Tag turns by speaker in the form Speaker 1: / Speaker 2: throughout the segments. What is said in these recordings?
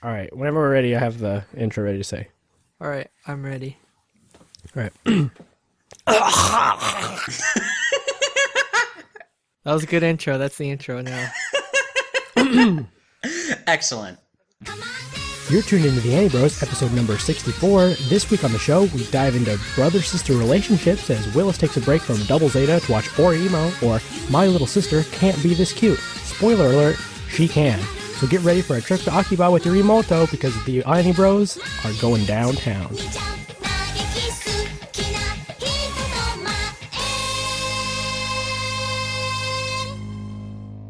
Speaker 1: All right. Whenever we're ready, I have the intro ready to say.
Speaker 2: All right, I'm ready.
Speaker 1: All right.
Speaker 2: That was a good intro. That's the intro now.
Speaker 3: Excellent.
Speaker 1: You're tuned into the Anibros, episode number 64. This week on the show, we dive into brother-sister relationships as Willis takes a break from Double Zeta to watch Oreimo, or My Little Sister Can't Be This Cute. Spoiler alert, she can. So get ready for a trip to Akiba with your Remoto because the Anibros are going downtown.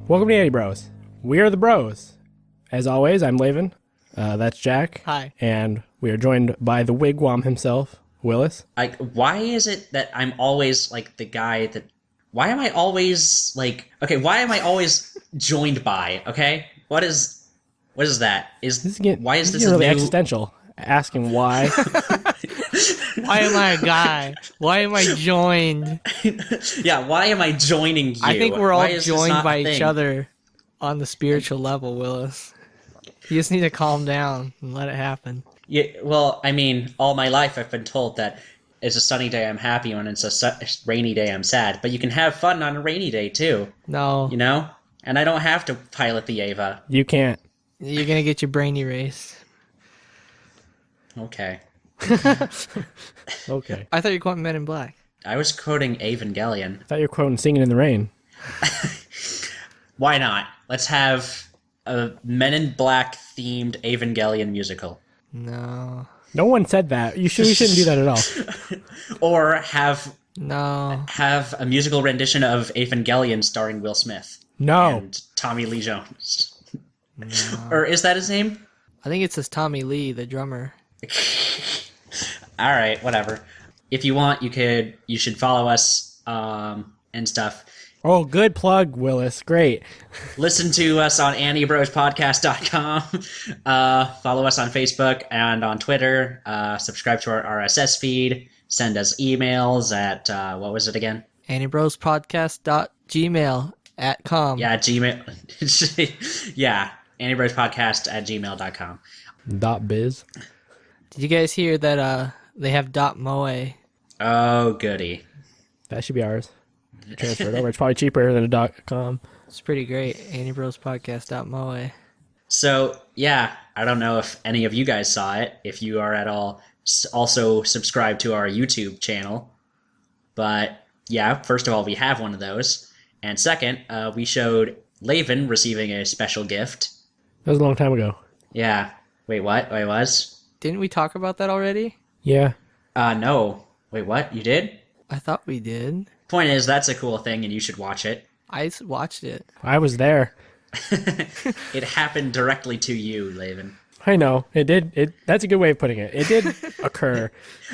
Speaker 1: Welcome to Anibros. We are the bros. As always, I'm Laven. That's Jack.
Speaker 2: Hi.
Speaker 1: And we are joined by the wigwam himself, Willis.
Speaker 3: Why is it that I'm always like the guy that? Why am I always like? Okay, why am I always joined by? Okay, what is that? Why is this
Speaker 1: really
Speaker 3: new...
Speaker 1: existential? Asking why.
Speaker 2: Why am I a guy? Why am I joined?
Speaker 3: Yeah, why am I joining you?
Speaker 2: I think we're all
Speaker 3: Why is this
Speaker 2: joined
Speaker 3: not
Speaker 2: by
Speaker 3: a
Speaker 2: each
Speaker 3: thing?
Speaker 2: other on the spiritual level, Willis. You just need to calm down and let it happen.
Speaker 3: Yeah, well, I mean, all my life I've been told that it's a sunny day I'm happy when it's a rainy day I'm sad. But you can have fun on a rainy day too.
Speaker 2: No.
Speaker 3: You know? And I don't have to pilot the Ava.
Speaker 1: You can't.
Speaker 2: You're going to get your brain erased.
Speaker 3: Okay.
Speaker 1: Okay.
Speaker 2: I thought you were quoting Men in Black.
Speaker 3: I was quoting Evangelion.
Speaker 1: I thought you were quoting Singing in the Rain.
Speaker 3: Why not? Let's have a Men in Black themed Evangelion musical.
Speaker 2: No.
Speaker 1: No one said that. We shouldn't do that at all.
Speaker 3: Or have
Speaker 2: No.
Speaker 3: a musical rendition of Evangelion starring Will Smith.
Speaker 1: No.
Speaker 3: And Tommy Lee Jones.
Speaker 2: No.
Speaker 3: Or is that his name?
Speaker 2: I think it says Tommy Lee, the drummer.
Speaker 3: All right, whatever. If you want, you should follow us and stuff.
Speaker 1: Oh, good plug, Willis. Great.
Speaker 3: Listen to us on anibrospodcast.com. Follow us on Facebook and on Twitter. Subscribe to our RSS feed. Send us emails at, what was it again?
Speaker 2: anibrospodcast.gmail.com.
Speaker 3: Yeah, Gmail. Yeah, anibrospodcast@gmail.com.
Speaker 1: .biz.
Speaker 2: Did you guys hear that they have .moe?
Speaker 3: Oh, goody.
Speaker 1: That should be ours. Transfer it over. It's probably cheaper than a .com.
Speaker 2: It's pretty great. anibrospodcast.moe.
Speaker 3: So, yeah, I don't know if any of you guys saw it, if you are at all also subscribed to our YouTube channel. But, yeah, first of all, we have one of those. And second, we showed Laven receiving a special gift.
Speaker 1: That was a long time ago.
Speaker 3: Yeah. Wait, what? Wait, was?
Speaker 2: Didn't we talk about that already?
Speaker 1: Yeah.
Speaker 3: No. Wait, what? You did?
Speaker 2: I thought we did.
Speaker 3: Point is, that's a cool thing, and you should watch it.
Speaker 2: I watched it.
Speaker 1: I was there.
Speaker 3: It happened directly to you, Laven.
Speaker 1: I know. It did. That's a good way of putting it. It did occur.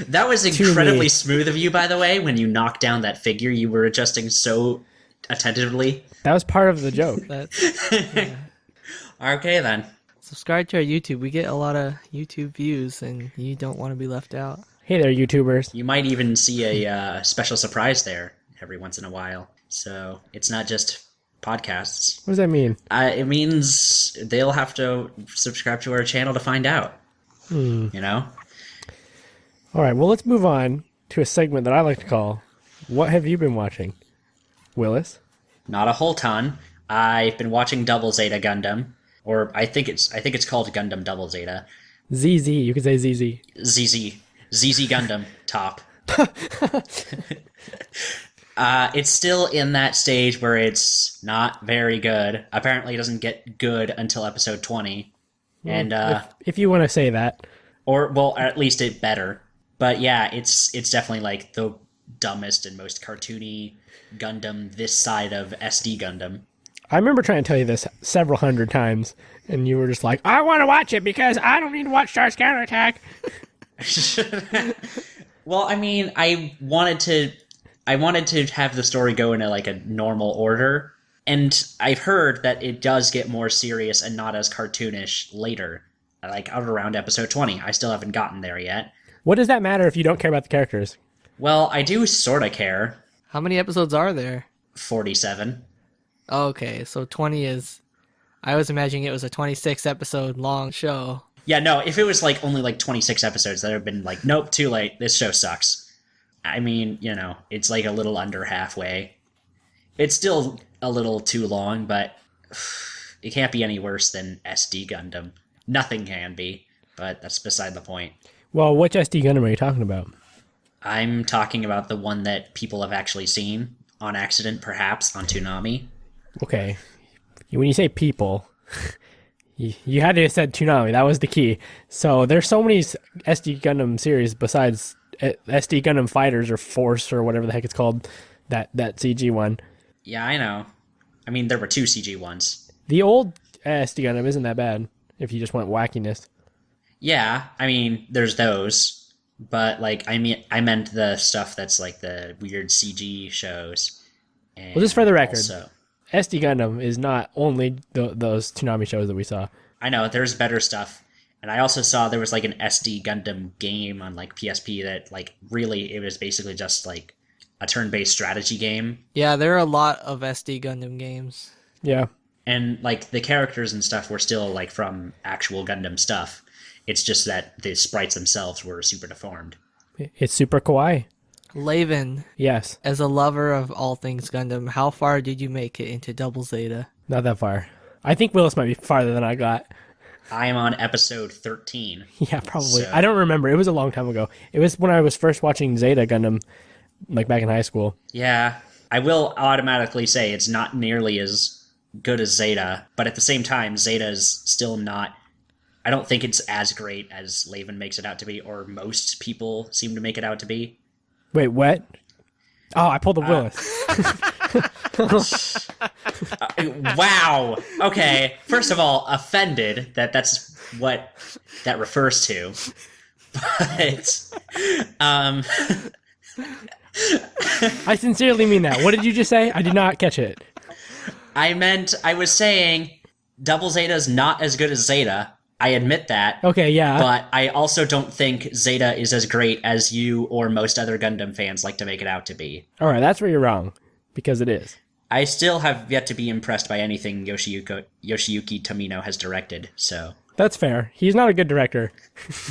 Speaker 3: That was incredibly
Speaker 1: me.
Speaker 3: smooth of you, by the way, when you knocked down that figure. You were adjusting so attentively.
Speaker 1: That was part of the joke.
Speaker 2: That's,
Speaker 3: Okay, then.
Speaker 2: subscribe to our YouTube. We get a lot of YouTube views, and you don't want to be left out.
Speaker 1: Hey there, YouTubers.
Speaker 3: You might even see a special surprise there every once in a while. So it's not just podcasts.
Speaker 1: What does that mean?
Speaker 3: It means they'll have to subscribe to our channel to find out. You know?
Speaker 1: All right, well, let's move on to a segment that I like to call, What Have You Been Watching? Willis?
Speaker 3: Not a whole ton. I've been watching Double Zeta Gundam. Or I think it's called Gundam Double Zeta.
Speaker 1: ZZ. You could say ZZ.
Speaker 3: ZZ Gundam top. It's still in that stage where it's not very good. Apparently it doesn't get good until episode 20. And
Speaker 1: If you want to say that.
Speaker 3: or well, at least it better. But yeah, it's definitely like the dumbest and most cartoony Gundam this side of SD Gundam.
Speaker 1: I remember trying to tell you this several hundred times, and you were just like, I want to watch it because I don't need to watch Star's Counterattack.
Speaker 3: Well, I mean, I wanted to have the story go in like a normal order, and I've heard that it does get more serious and not as cartoonish later, like out around episode 20. I still haven't gotten there yet.
Speaker 1: What does that matter if you don't care about the characters?
Speaker 3: Well, I do sort of care.
Speaker 2: How many episodes are there?
Speaker 3: 47.
Speaker 2: Okay, so 20 is... I was imagining it was a 26 episode long show.
Speaker 3: Yeah, no, if it was like only like 26 episodes, that would have been like, nope, too late. This show sucks. I mean, it's like a little under halfway. It's still a little too long, but it can't be any worse than SD Gundam. Nothing can be, but that's beside the point.
Speaker 1: Well, which SD Gundam are you talking about?
Speaker 3: I'm talking about the one that people have actually seen, on accident perhaps, on Toonami.
Speaker 1: Okay. When you say people, you had to have said Toonami. That was the key. So there's so many SD Gundam series besides SD Gundam Fighters or Force or whatever the heck it's called, that CG one.
Speaker 3: Yeah, I know. I mean, there were 2 CG ones.
Speaker 1: The old SD Gundam isn't that bad if you just want wackiness.
Speaker 3: Yeah, I mean, there's those. But, like, I meant the stuff that's, like, the weird CG shows.
Speaker 1: Well, just for the record,
Speaker 3: also,
Speaker 1: SD Gundam is not only those Toonami shows that we saw.
Speaker 3: I know, there's better stuff. And I also saw there was, like, an SD Gundam game on, like, PSP that, like, really, it was basically just, like, a turn-based strategy game.
Speaker 2: Yeah, there are a lot of SD Gundam games.
Speaker 1: Yeah.
Speaker 3: And, like, the characters and stuff were still, like, from actual Gundam stuff. It's just that the sprites themselves were super deformed.
Speaker 1: It's super kawaii.
Speaker 2: Laven,
Speaker 1: Yes.
Speaker 2: as a lover of all things Gundam, how far did you make it into Double Zeta?
Speaker 1: Not that far. I think Willis might be farther than I got.
Speaker 3: I am on episode 13.
Speaker 1: Yeah, probably.
Speaker 3: So-
Speaker 1: I don't remember. It was a long time ago. It was when I was first watching Zeta Gundam, like back in high school.
Speaker 3: Yeah, I will automatically say it's not nearly as good as Zeta, but at the same time, Zeta is still not... I don't think it's as great as Laven makes it out to be, or most people seem to make it out to be.
Speaker 1: Wait, what? Oh, I pulled the Willis.
Speaker 3: Wow. Okay. First of all, offended that's what that refers to. But
Speaker 1: I sincerely mean that. What did you just say? I did not catch it.
Speaker 3: I was saying Double Zeta is not as good as Zeta. I admit that.
Speaker 1: Okay, yeah.
Speaker 3: But I also don't think Zeta is as great as you or most other Gundam fans like to make it out to be.
Speaker 1: All right, that's where you're wrong, because it is.
Speaker 3: I still have yet to be impressed by anything Yoshiyuki Tomino has directed, so...
Speaker 1: That's fair. He's not a good director.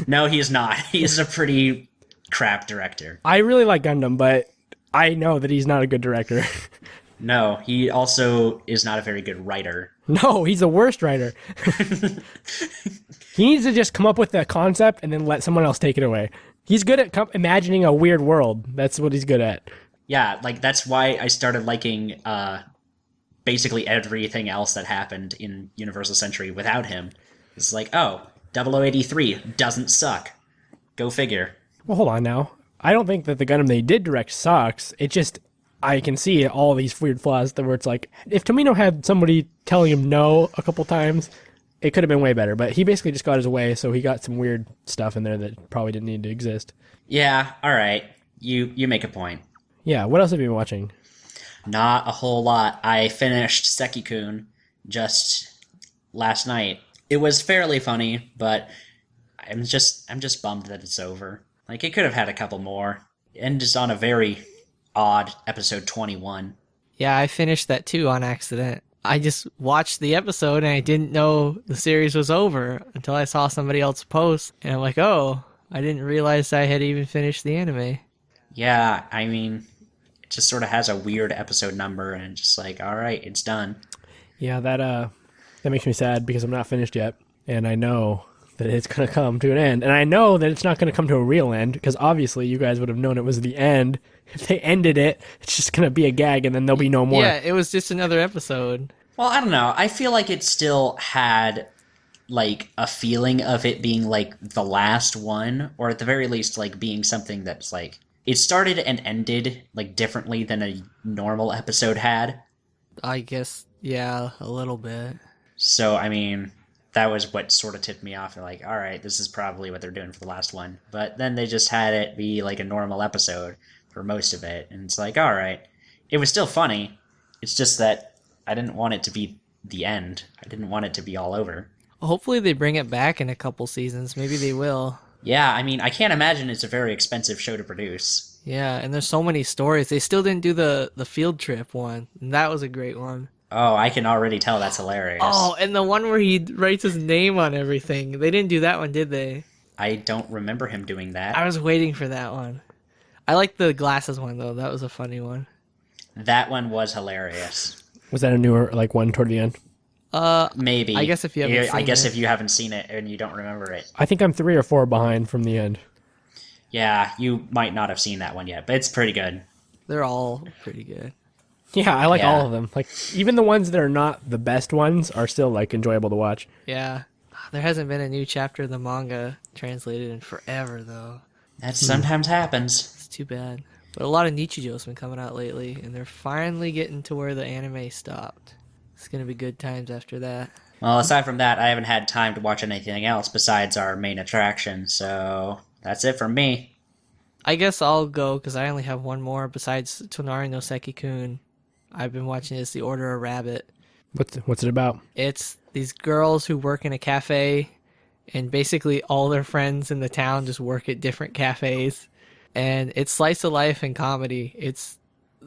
Speaker 3: No, he's not. He's a pretty crap director.
Speaker 1: I really like Gundam, but I know that he's not a good director.
Speaker 3: No, he also is not a very good writer.
Speaker 1: No, he's the worst writer. He needs to just come up with the concept and then let someone else take it away. He's good at imagining a weird world. That's what he's good at.
Speaker 3: Yeah, like, that's why I started liking basically everything else that happened in Universal Century without him. It's like, oh, 0083 doesn't suck. Go figure.
Speaker 1: Well, hold on now. I don't think that the Gundam they did direct sucks. It just... I can see all these weird flaws where it's like, if Tomino had somebody telling him no a couple times, it could have been way better. But he basically just got his way, so he got some weird stuff in there that probably didn't need to exist.
Speaker 3: Yeah, all right. You make a point.
Speaker 1: Yeah, what else have you been watching?
Speaker 3: Not a whole lot. I finished Seki-kun just last night. It was fairly funny, but I'm just bummed that it's over. Like, it could have had a couple more. And just on a very odd episode 21.
Speaker 2: Yeah, I finished that too on accident. I just watched the episode and I didn't know the series was over until I saw somebody else post. And I'm like, oh, I didn't realize I had even finished the anime.
Speaker 3: Yeah, I mean, it just sort of has a weird episode number and just like, all right, it's done.
Speaker 1: Yeah, that makes me sad because I'm not finished yet. And I know that it's going to come to an end. And I know that it's not going to come to a real end because obviously you guys would have known it was the end. If they ended it, it's just going to be a gag and then there'll be no more.
Speaker 2: Yeah, it was just another episode.
Speaker 3: Well, I don't know. I feel like it still had, like, a feeling of it being, like, the last one, or at the very least, like, being something that's, like, it started and ended, like, differently than a normal episode had.
Speaker 2: I guess, yeah, a little bit.
Speaker 3: So, I mean, that was what sort of tipped me off. Like, all right, this is probably what they're doing for the last one. But then they just had it be, like, a normal episode for most of it, and it's like, all right. It was still funny. It's just that I didn't want it to be the end. I didn't want it to be all over.
Speaker 2: Hopefully they bring it back in a couple seasons. Maybe they will.
Speaker 3: Yeah, I mean, I can't imagine it's a very expensive show to produce.
Speaker 2: Yeah, and there's so many stories. They still didn't do the field trip one, and that was a great one.
Speaker 3: Oh, I can already tell that's hilarious.
Speaker 2: Oh, and the one where he writes his name on everything. They didn't do that one, did they?
Speaker 3: I don't remember him doing that.
Speaker 2: I was waiting for that one. I like the glasses one, though. That was a funny one.
Speaker 3: That one was hilarious.
Speaker 1: Was that a newer one toward the end?
Speaker 3: Maybe.
Speaker 2: I guess if you haven't seen it.
Speaker 3: if you haven't seen it and you don't remember it.
Speaker 1: I think I'm 3 or 4 behind from the end.
Speaker 3: Yeah, you might not have seen that one yet, but it's pretty good.
Speaker 2: They're all pretty good.
Speaker 1: Yeah, I like
Speaker 3: Yeah.
Speaker 1: all of them. Like, even the ones that are not the best ones are still, like, enjoyable to watch.
Speaker 2: Yeah. There hasn't been a new chapter of the manga translated in forever, though.
Speaker 3: That sometimes happens.
Speaker 2: It's too bad. But a lot of Nichijo's been coming out lately, and they're finally getting to where the anime stopped. It's going to be good times after that.
Speaker 3: Well, aside from that, I haven't had time to watch anything else besides our main attraction, so that's it from me.
Speaker 2: I guess I'll go, because I only have one more besides Tonari no Seki-kun. I've been watching this, The Order of Rabbit.
Speaker 1: What's it about?
Speaker 2: It's these girls who work in a cafe, and basically all their friends in the town just work at different cafes. And it's slice of life and comedy. It's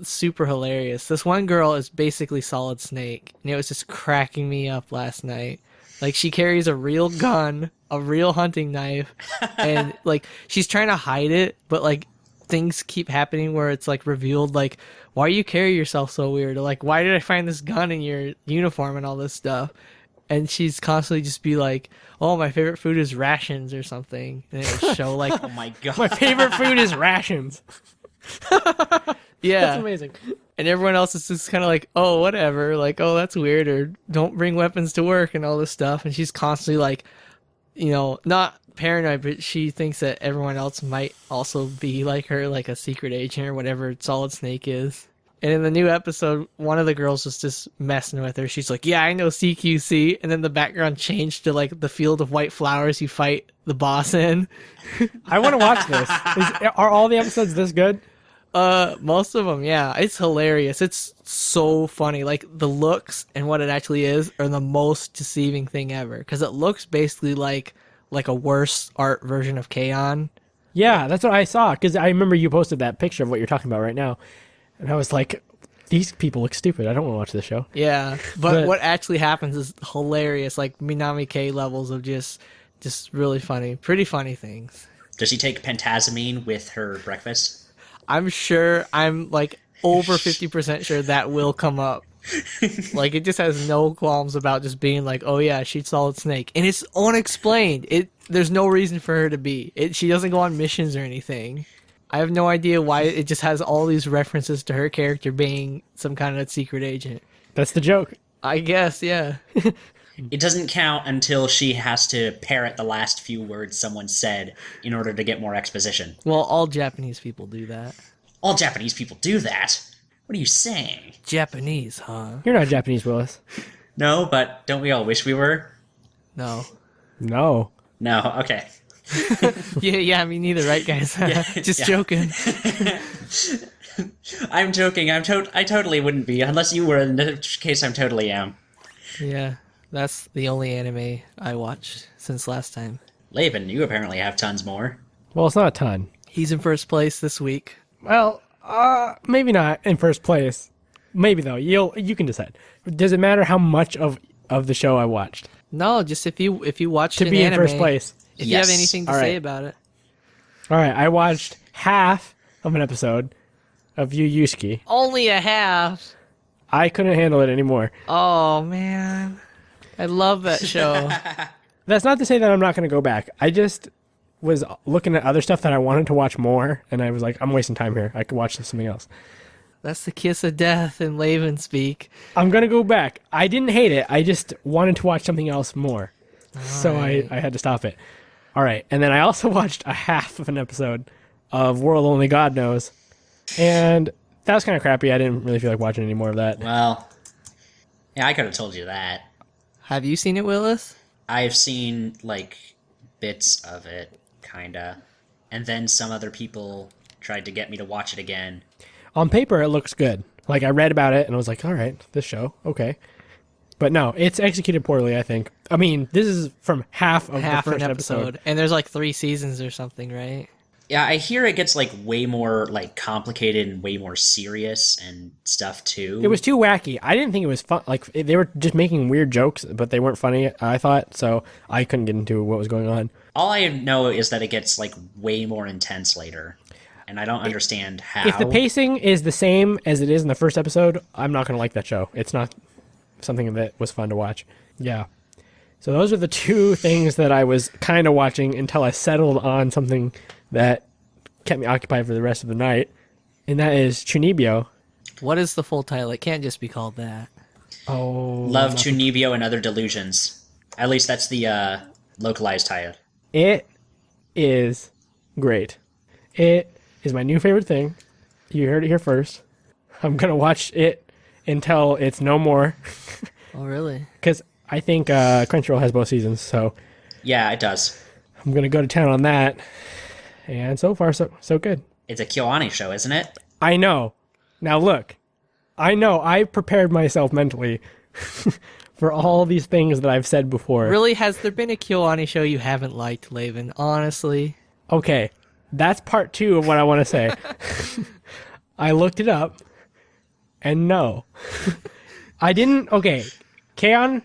Speaker 2: super hilarious. This one girl is basically Solid Snake, and it was just cracking me up last night. Like, she carries a real gun, a real hunting knife, and, like, she's trying to hide it, but, like, things keep happening where it's, like, revealed, like, why you carry yourself so weird? Or, like, why did I find this gun in your uniform and all this stuff? And she's constantly just be like, oh, my favorite food is rations or something. And it would show, like,
Speaker 3: Oh my god.
Speaker 1: My favorite food is rations.
Speaker 2: yeah.
Speaker 1: That's amazing.
Speaker 2: And everyone else is just kind of like, oh, whatever. Like, oh, that's weird. Or don't bring weapons to work and all this stuff. And she's constantly like, you know, not paranoid, but she thinks that everyone else might also be like her, like a secret agent or whatever Solid Snake is. And in the new episode, one of the girls was just messing with her. She's like, yeah, I know CQC. And then the background changed to like the field of white flowers you fight the boss in.
Speaker 1: I want to watch this. Are all the episodes this good?
Speaker 2: Most of them, yeah. It's hilarious. It's so funny. Like, the looks and what it actually is are the most deceiving thing ever. Because it looks basically like a worse art version of K-On!
Speaker 1: Yeah, that's what I saw. Because I remember you posted that picture of what you're talking about right now. And I was like, these people look stupid. I don't want to watch this show.
Speaker 2: Yeah, but what actually happens is hilarious. Like, Minami K levels of just really funny. Pretty funny things.
Speaker 3: Does she take pentazamine with her breakfast?
Speaker 2: I'm like over 50% sure that will come up. Like, it just has no qualms about just being like, oh yeah, she's Solid Snake. And it's unexplained. There's no reason for her to be. She doesn't go on missions or anything. I have no idea why it just has all these references to her character being some kind of secret agent.
Speaker 1: That's the joke.
Speaker 2: I guess, yeah.
Speaker 3: It doesn't count until she has to parrot the last few words someone said in order to get more exposition.
Speaker 2: Well, all Japanese people do that.
Speaker 3: All Japanese people do that. What are you saying?
Speaker 2: Japanese, huh?
Speaker 1: You're not Japanese, Willis.
Speaker 3: No, but don't we all wish we were?
Speaker 2: No.
Speaker 1: No.
Speaker 3: No, okay.
Speaker 2: Yeah, me neither, right, guys? Just joking.
Speaker 3: I'm joking. I totally wouldn't be, unless you were, in which case I totally am.
Speaker 2: Yeah, that's the only anime I watched since last time.
Speaker 3: Laban, you apparently have tons more.
Speaker 1: Well, it's not a ton.
Speaker 2: He's in first place this week.
Speaker 1: Well, maybe not in first place. Maybe though. You can decide. Does it matter how much of the show I watched
Speaker 2: No, just if you watched
Speaker 1: to
Speaker 2: an
Speaker 1: be in
Speaker 2: anime,
Speaker 1: first place?
Speaker 2: if you have
Speaker 3: Yes.
Speaker 2: anything to
Speaker 1: All
Speaker 2: say
Speaker 1: right.
Speaker 2: about it.
Speaker 1: All right, I watched half of an episode of Yu Yusuke.
Speaker 2: Only a half.
Speaker 1: I couldn't handle it anymore.
Speaker 2: Oh, man. I love that show.
Speaker 1: That's not to say that I'm not going to go back. I just was looking at other stuff that I wanted to watch more, and I was like, I'm wasting time here. I could watch something else.
Speaker 2: That's the kiss of death in Laven speak.
Speaker 1: I'm going to go back. I didn't hate it. I just wanted to watch something else more. So
Speaker 2: right.
Speaker 1: I had to stop it. All right. And then I also watched a half of an episode of World Only God Knows. And that was kind of crappy. I didn't really feel like watching any more of that.
Speaker 3: Well, yeah, I could have told you that.
Speaker 2: Have you seen it, Willis?
Speaker 3: I've seen, like, bits of it, kinda. And then some other people tried to get me to watch it again.
Speaker 1: On paper, it looks good. Like, I read about it, and I was like, all right, this show, okay. But no, it's executed poorly, I think. I mean, this is from half of
Speaker 2: Half
Speaker 1: the first
Speaker 2: an
Speaker 1: episode.
Speaker 2: episode. And there's like 3 seasons or something, right?
Speaker 3: Yeah, I hear it gets like way more like complicated and way more serious and stuff too.
Speaker 1: It was too wacky. I didn't think it was fun. Like they were just making weird jokes, but they weren't funny. I thought so. I couldn't get into what was going on.
Speaker 3: All I know is that it gets like way more intense later, and I don't understand how.
Speaker 1: If the pacing is the same as it is in the first episode, I'm not going to like that show. It's not something that was fun to watch. Yeah. So those are the two things that I was kind of watching until I settled on something that kept me occupied for the rest of the night, and that is Chunibyo.
Speaker 2: What is the full title? It can't just be called that.
Speaker 1: Oh,
Speaker 3: Love, Chunibyo, and Other Delusions. At least that's the localized title.
Speaker 1: It is great. It is my new favorite thing. You heard it here first. I'm gonna watch it until it's no more.
Speaker 2: Oh, really?
Speaker 1: Because I think Crunchyroll has both seasons, so
Speaker 3: Yeah, it does.
Speaker 1: I'm gonna go to town on that. And so far, so good.
Speaker 3: It's a KyoAni show, isn't it?
Speaker 1: I know. Now look, I know I prepared myself mentally for all these things that I've said before.
Speaker 2: Really, has there been a KyoAni show you haven't liked, Laven? Honestly.
Speaker 1: Okay, that's part 2 of what I want to say. I looked it up, and no. I didn't, okay, K-On!,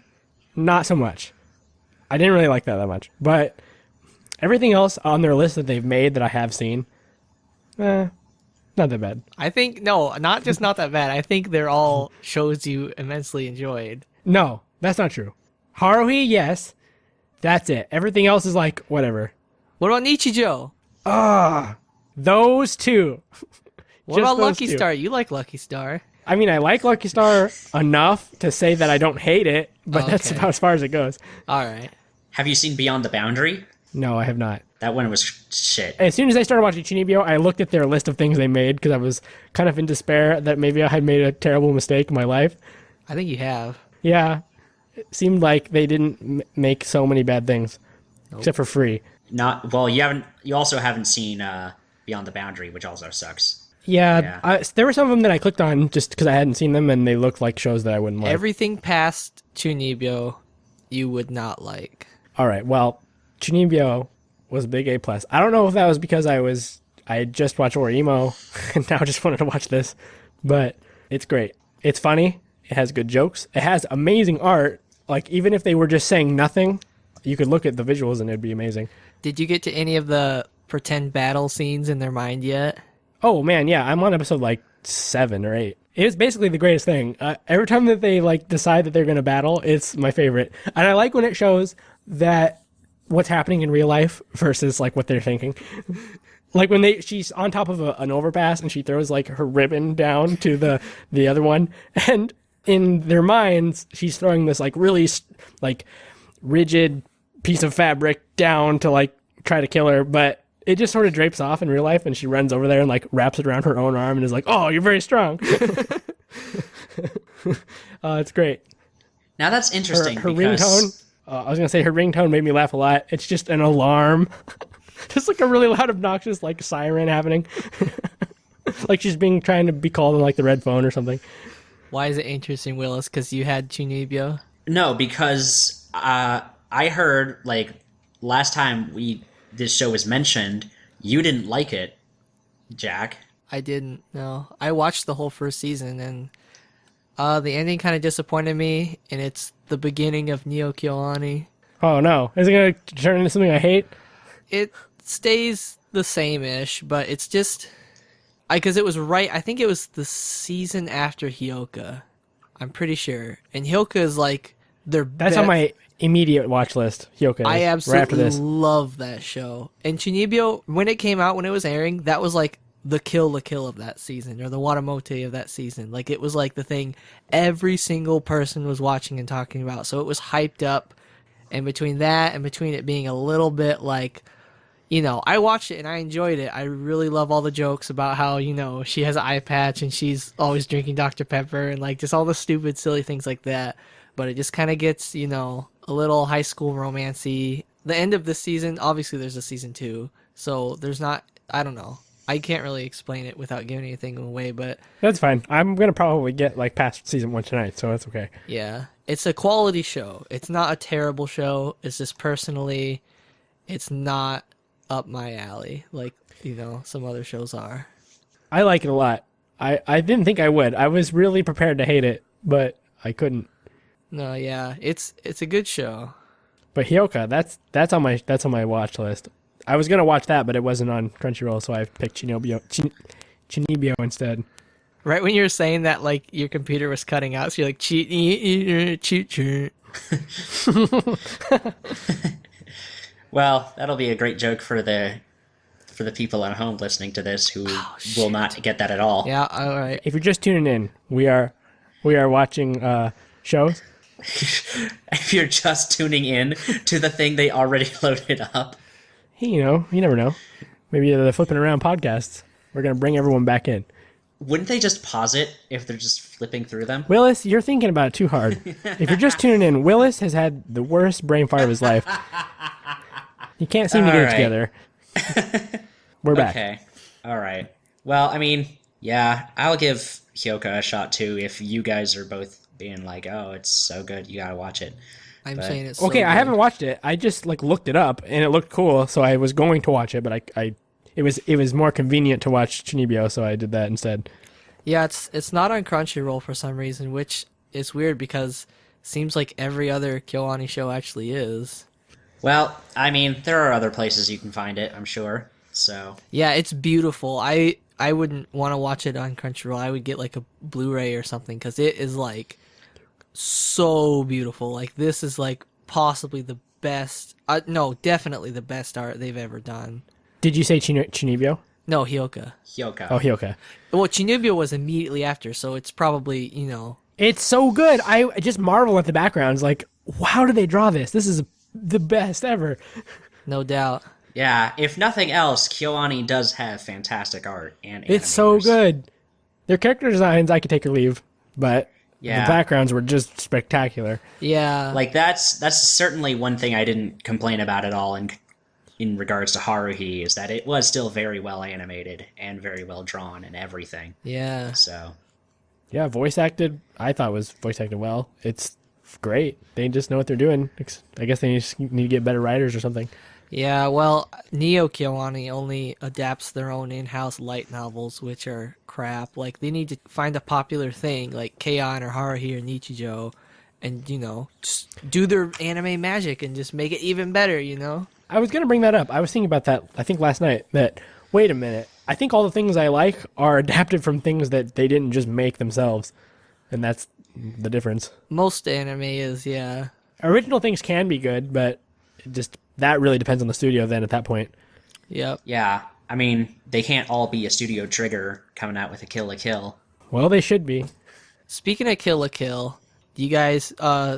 Speaker 1: not so much. I didn't really like that much, but everything else on their list that they've made that I have seen, not that bad.
Speaker 2: I think, no, not just not that bad. I think they're all shows you immensely enjoyed.
Speaker 1: No, that's not true. Haruhi, yes. That's it. Everything else is like, whatever.
Speaker 2: What about Nichijou?
Speaker 1: Those two.
Speaker 2: What
Speaker 1: Just
Speaker 2: about
Speaker 1: those
Speaker 2: Lucky
Speaker 1: two.
Speaker 2: Star? You like Lucky Star.
Speaker 1: I mean, I like Lucky Star enough to say that I don't hate it, but that's
Speaker 2: Okay.
Speaker 1: about as far as it goes.
Speaker 2: All right.
Speaker 3: Have you seen Beyond the Boundary?
Speaker 1: No, I have not.
Speaker 3: That one was shit.
Speaker 1: As soon as I started watching Chunibyo, I looked at their list of things they made because I was kind of in despair that maybe I had made a terrible mistake in my life.
Speaker 2: I think you have.
Speaker 1: Yeah, it seemed like they didn't make so many bad things, except for Free.
Speaker 3: Not well. You also haven't seen Beyond the Boundary, which also sucks.
Speaker 1: Yeah. There were some of them that I clicked on just because I hadn't seen them, and they looked like shows that I wouldn't like.
Speaker 2: Everything past Chunibyo, you would not like.
Speaker 1: All right, well, Chunibyo was a big A+. I don't know if that was because I had just watched Oreimo and now just wanted to watch this, but it's great. It's funny. It has good jokes. It has amazing art. Like, even if they were just saying nothing, you could look at the visuals and it'd be amazing.
Speaker 2: Did you get to any of the pretend battle scenes in their mind yet?
Speaker 1: Oh, man, yeah. I'm on episode, 7 or 8. It's basically the greatest thing. Every time that they, decide that they're going to battle, it's my favorite. And I like when it shows that what's happening in real life versus, what they're thinking. Like when she's on top of an overpass and she throws, her ribbon down to the other one. And in their minds, she's throwing this, really, rigid piece of fabric down to, try to kill her. But it just sort of drapes off in real life, and she runs over there and wraps it around her own arm and is like, "Oh, you're very strong." It's great.
Speaker 3: Now that's interesting.
Speaker 1: Her
Speaker 3: because
Speaker 1: ringtone. I was gonna say her ringtone made me laugh a lot. It's just an alarm, just a really loud, obnoxious siren happening, like she's trying to be called on the red phone or something.
Speaker 2: Why is it interesting, Willis? Because you had Chunibyo?
Speaker 3: No, because I heard last time this show was mentioned, you didn't like it, Jack.
Speaker 2: I didn't, no. I watched the whole first season, and the ending kind of disappointed me, and it's the beginning of Neo KyoAni.
Speaker 1: Oh no, is it gonna turn into something I hate?
Speaker 2: It stays the same-ish, but it's just... Because it was I think it was the season after Hyoka. I'm pretty sure. And Hyoka is their
Speaker 1: That's on my immediate watch list. Hyoka.
Speaker 2: I
Speaker 1: right after
Speaker 2: absolutely
Speaker 1: this.
Speaker 2: love that show. And Chunibyo, when it came out, when it was airing, that was the kill of that season, or the Watamote of that season. It was the thing every single person was watching and talking about. So it was hyped up. And between that and between it being a little bit I watched it and I enjoyed it. I really love all the jokes about how, she has an eye patch and she's always drinking Dr. Pepper and just all the stupid, silly things like that. But it just kind of gets, a little high school romancy. The end of this season, obviously there's a season 2. So there's not, I don't know. I can't really explain it without giving anything away, but...
Speaker 1: That's fine. I'm going to probably get past season 1 tonight, so that's okay.
Speaker 2: Yeah. It's a quality show. It's not a terrible show. It's just personally, it's not up my alley, like, some other shows are.
Speaker 1: I like it a lot. I didn't think I would. I was really prepared to hate it, but I couldn't.
Speaker 2: No, yeah, it's a good show.
Speaker 1: But Hyoka, that's on my watch list. I was gonna watch that, but it wasn't on Crunchyroll, so I picked Chinibyo instead.
Speaker 2: Right when you were saying that, like, your computer was cutting out, so you're like, cheat.
Speaker 3: Well, that'll be a great joke for the people at home listening to this who will not get that at all.
Speaker 2: Yeah, all right.
Speaker 1: If you're just tuning in, we are watching shows.
Speaker 3: If you're just tuning in to the thing they already loaded up.
Speaker 1: Hey, you never know. Maybe the Flipping Around podcasts. We're gonna bring everyone back in.
Speaker 3: Wouldn't they just pause it if they're just flipping through them?
Speaker 1: Willis, you're thinking about it too hard. If you're just tuning in, Willis has had the worst brain fart of his life. He can't seem to get it together. We're back.
Speaker 3: Okay. All right. Well, I mean, yeah, I'll give Hyoka a shot too if you guys are both being like, oh, it's so good, you gotta watch it.
Speaker 2: I'm saying it's so
Speaker 1: okay,
Speaker 2: good.
Speaker 1: I haven't watched it. I just looked it up and it looked cool, so I was going to watch it, but it was more convenient to watch Chinibyo, so I did that instead.
Speaker 2: Yeah, it's not on Crunchyroll for some reason, which is weird because it seems like every other KyoAni show actually is.
Speaker 3: Well, I mean, there are other places you can find it, I'm sure. So
Speaker 2: yeah, it's beautiful. I wouldn't want to watch it on Crunchyroll. I would get like a Blu-ray or something because it is like so beautiful. Like this is like possibly the best. No, definitely the best art they've ever done.
Speaker 1: Did you say Chinibyo?
Speaker 2: No, Hyoka.
Speaker 3: Hyoka.
Speaker 1: Oh, Hyoka.
Speaker 2: Well, Chinibyo was immediately after, so it's probably
Speaker 1: It's so good. I just marvel at the backgrounds. Like, how did they draw this? This is the best ever.
Speaker 2: No doubt.
Speaker 3: Yeah, if nothing else, KyoAni does have fantastic art and
Speaker 1: It's so
Speaker 3: animators.
Speaker 1: good. Their character designs, I could take or leave, but
Speaker 3: Yeah.
Speaker 1: the backgrounds were just spectacular.
Speaker 2: Yeah.
Speaker 3: Like that's certainly one thing I didn't complain about at all in regards to Haruhi is that it was still very well animated and very well drawn and everything.
Speaker 2: Yeah.
Speaker 3: So
Speaker 1: Yeah, I thought was voice acted well. It's great. They just know what they're doing. I guess they just need to get better writers or something.
Speaker 2: Yeah, well, Neo KyoAni only adapts their own in-house light novels, which are crap. Like, they need to find a popular thing, like Keion or Haruhi or Nichijou, and, just do their anime magic and just make it even better,
Speaker 1: I was going to bring that up. I was thinking about that, I think last night, that, wait a minute, I think all the things I like are adapted from things that they didn't just make themselves. And that's the difference.
Speaker 2: Most anime is, yeah.
Speaker 1: Original things can be good, but that really depends on the studio then at that point.
Speaker 2: Yep.
Speaker 3: yeah, I mean, they can't all be a Studio Trigger coming out with a Kill la Kill.
Speaker 1: Well, they should be.
Speaker 2: Speaking of Kill la Kill, do you guys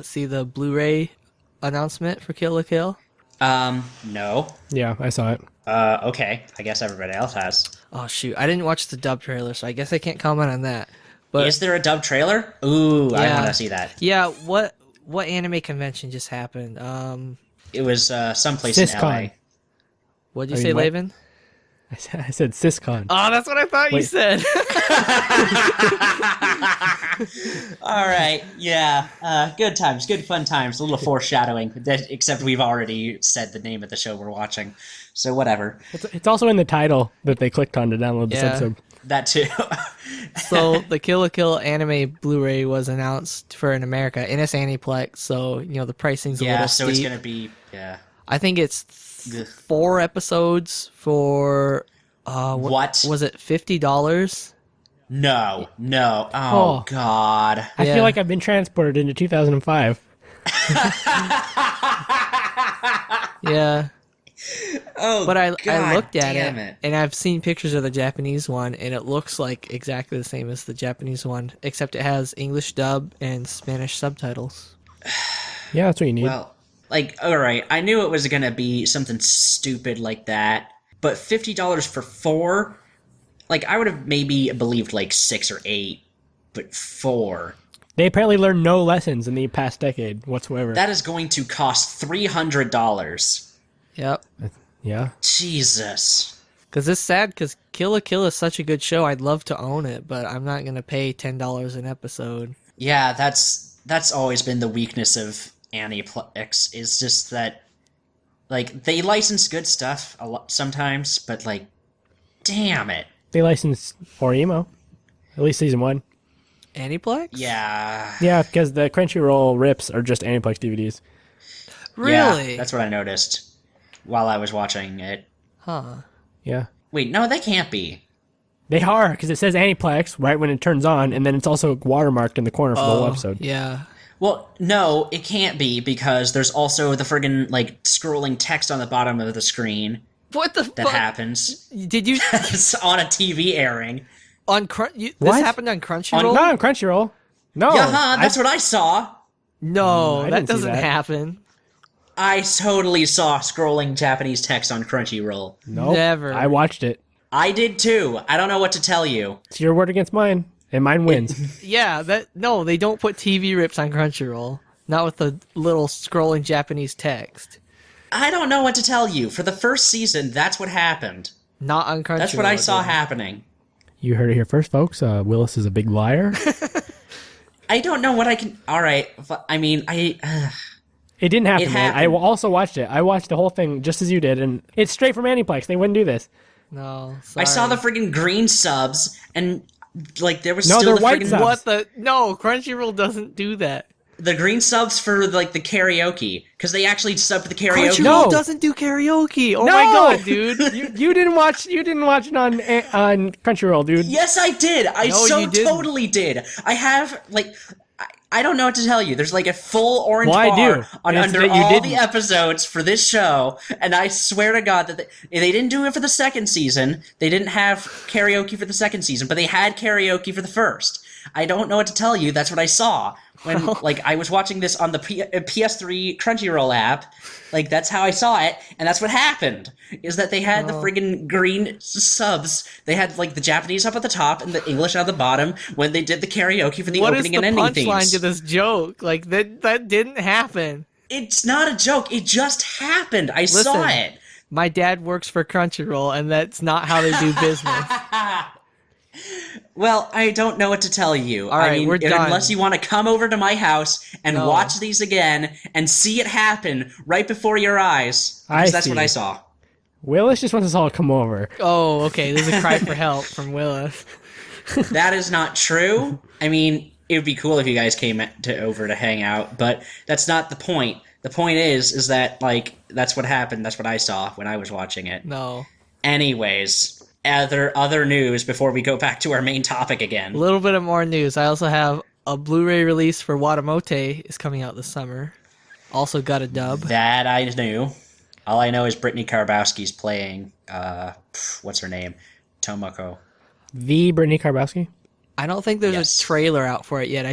Speaker 2: see the Blu-ray announcement for Kill la Kill?
Speaker 3: No.
Speaker 1: Yeah, I saw it.
Speaker 3: Okay. I guess everybody else has.
Speaker 2: Oh, shoot. I didn't watch the dub trailer, so I guess I can't comment on that. But
Speaker 3: Is there a dub trailer? Ooh, I
Speaker 2: Yeah.
Speaker 3: want to see that.
Speaker 2: yeah, what anime convention just happened?
Speaker 3: It was someplace in
Speaker 1: SysCon.
Speaker 3: LA.
Speaker 2: What'd you
Speaker 1: I
Speaker 2: say,
Speaker 1: mean, what?
Speaker 2: Laven?
Speaker 1: I said SysCon.
Speaker 2: Oh, that's what I thought you
Speaker 1: Wait.
Speaker 2: said.
Speaker 3: All right, yeah, good times, good fun times. A little foreshadowing, except we've already said the name of the show we're watching, so whatever.
Speaker 1: It's also in the title that they clicked on to download this
Speaker 2: Yeah.
Speaker 1: episode.
Speaker 3: That too.
Speaker 2: So the Kill la Kill anime Blu-ray was announced for in America, and it's Aniplex, so the pricing's a
Speaker 3: Yeah,
Speaker 2: little
Speaker 3: so
Speaker 2: steep.
Speaker 3: it's gonna be
Speaker 2: I think it's
Speaker 3: Ugh.
Speaker 2: 4 episodes for
Speaker 3: What?
Speaker 2: was it $50?
Speaker 3: No. Oh,
Speaker 1: Oh.
Speaker 3: God.
Speaker 1: I
Speaker 2: Yeah.
Speaker 1: feel like I've been transported into 2005.
Speaker 2: Yeah.
Speaker 3: Oh,
Speaker 2: But I
Speaker 3: God
Speaker 2: looked at
Speaker 3: damn
Speaker 2: it, and I've seen pictures of the Japanese one, and it looks like exactly the same as the Japanese one, except it has English dub and Spanish subtitles.
Speaker 1: Yeah, that's what you need.
Speaker 3: Well, all right, I knew it was gonna be something stupid like that, but $50 for 4? I would have maybe believed 6 or 8, but 4.
Speaker 1: They apparently learned no lessons in the past decade whatsoever.
Speaker 3: That is going to cost $300.
Speaker 2: Yep.
Speaker 1: Yeah.
Speaker 3: Jesus.
Speaker 2: Because it's sad, because Kill la Kill is such a good show. I'd love to own it, but I'm not going to pay $10 an episode.
Speaker 3: Yeah, that's always been the weakness of Aniplex, is just that Like, they license good stuff a lot sometimes, but, like, damn it.
Speaker 1: They licensed Oreimo, at least season 1.
Speaker 2: Aniplex?
Speaker 3: Yeah.
Speaker 1: Yeah, because the Crunchyroll rips are just Aniplex DVDs.
Speaker 2: Really?
Speaker 3: Yeah, that's what I noticed while I was watching it.
Speaker 2: Huh.
Speaker 1: Yeah.
Speaker 3: Wait, no, they can't be.
Speaker 1: They are, because it says Aniplex right when it turns on, and then it's also watermarked in the corner for the whole episode.
Speaker 2: Yeah.
Speaker 3: Well, no, it can't be because there's also the friggin' like scrolling text on the bottom of the screen
Speaker 2: What the
Speaker 3: that
Speaker 2: fuck?
Speaker 3: happens.
Speaker 2: Did you
Speaker 3: It's on a TV airing.
Speaker 2: on this
Speaker 1: What?
Speaker 2: happened on Crunchyroll?
Speaker 1: Not on Crunchyroll. No.
Speaker 3: Yeah, that's what I saw.
Speaker 2: No,
Speaker 1: I
Speaker 2: that
Speaker 1: didn't see
Speaker 2: doesn't
Speaker 1: that.
Speaker 2: happen.
Speaker 3: I totally saw scrolling Japanese text on Crunchyroll.
Speaker 1: Nope.
Speaker 2: Never.
Speaker 1: I watched it.
Speaker 3: I did too. I don't know what to tell you.
Speaker 1: It's your word against mine, and mine wins.
Speaker 2: Yeah, they don't put TV rips on Crunchyroll. Not with the little scrolling Japanese text.
Speaker 3: I don't know what to tell you. For the first season, that's what happened.
Speaker 2: Not on Crunchyroll.
Speaker 3: That's what I saw
Speaker 2: again.
Speaker 3: happening.
Speaker 1: You heard it here first, folks. Willis is a big liar.
Speaker 3: I don't know what I can... Alright, I mean,
Speaker 1: It didn't happen,
Speaker 3: It
Speaker 1: man. I
Speaker 3: happened.
Speaker 1: also watched it. I watched the whole thing just as you did, and it's straight from Aniplex. They wouldn't do this.
Speaker 2: No,
Speaker 3: I saw the
Speaker 2: sorry.
Speaker 3: friggin' green subs, and, like, there was
Speaker 1: No,
Speaker 3: still
Speaker 1: they're
Speaker 3: the
Speaker 1: white
Speaker 3: friggin'
Speaker 1: subs.
Speaker 2: What the? No, Crunchyroll doesn't do that.
Speaker 3: the green subs for, like, the karaoke. Because they actually subbed the karaoke.
Speaker 2: Crunchyroll
Speaker 1: No.
Speaker 2: doesn't do karaoke. Oh
Speaker 1: No!
Speaker 2: my god, dude.
Speaker 1: You didn't watch. You didn't watch it on Crunchyroll, dude.
Speaker 3: Yes, I did. I
Speaker 2: No,
Speaker 3: so
Speaker 2: you didn't.
Speaker 3: totally did. I have, like... I don't know what to tell you. There's like a full orange
Speaker 1: Well, I
Speaker 3: bar
Speaker 1: do.
Speaker 3: on
Speaker 1: It's
Speaker 3: under
Speaker 1: that you
Speaker 3: all
Speaker 1: didn't.
Speaker 3: the episodes for this show, and I swear to God that they didn't do it for the second season. They didn't have karaoke for the second season, but they had karaoke for the first. I don't know what to tell you. That's what I saw when, like, I was watching this on the PS3 Crunchyroll app. Like, that's how I saw it, and that's what happened. Is that they had the friggin' green subs. They had, like, the Japanese up at the top and the English at the bottom when they did the karaoke for the
Speaker 2: What is
Speaker 3: opening
Speaker 2: the
Speaker 3: and ending
Speaker 2: punchline
Speaker 3: themes.
Speaker 2: to this joke? Like that didn't happen.
Speaker 3: It's not a joke. It just happened. I saw
Speaker 2: Listen.
Speaker 3: it.
Speaker 2: My dad works for Crunchyroll, and that's not how they do business.
Speaker 3: Well, I don't know what to tell you.
Speaker 2: All right,
Speaker 3: I mean,
Speaker 2: we're done.
Speaker 3: unless you want to come over to my house and
Speaker 2: No.
Speaker 3: watch these again and see it happen right before your eyes.
Speaker 1: I
Speaker 3: Because that's what
Speaker 1: see.
Speaker 3: I saw.
Speaker 1: Willis just wants us all to come over.
Speaker 2: Oh, okay. There's a cry for help from Willis.
Speaker 3: That is not true. I mean, it would be cool if you guys came over to hang out, but that's not the point. The point is that, like, that's what happened. That's what I saw when I was watching it.
Speaker 2: No.
Speaker 3: Anyways, other news before we go back to our main topic again.
Speaker 2: A little bit of more news. I also have a Blu-ray release for Watamote is coming out this summer. Also got a dub.
Speaker 3: That I knew. All I know is Brittany Karbowski's playing, what's her name? Tomoko.
Speaker 1: The Brittany Karbowski.
Speaker 2: I don't think there's
Speaker 3: Yes.
Speaker 2: a trailer out for it yet.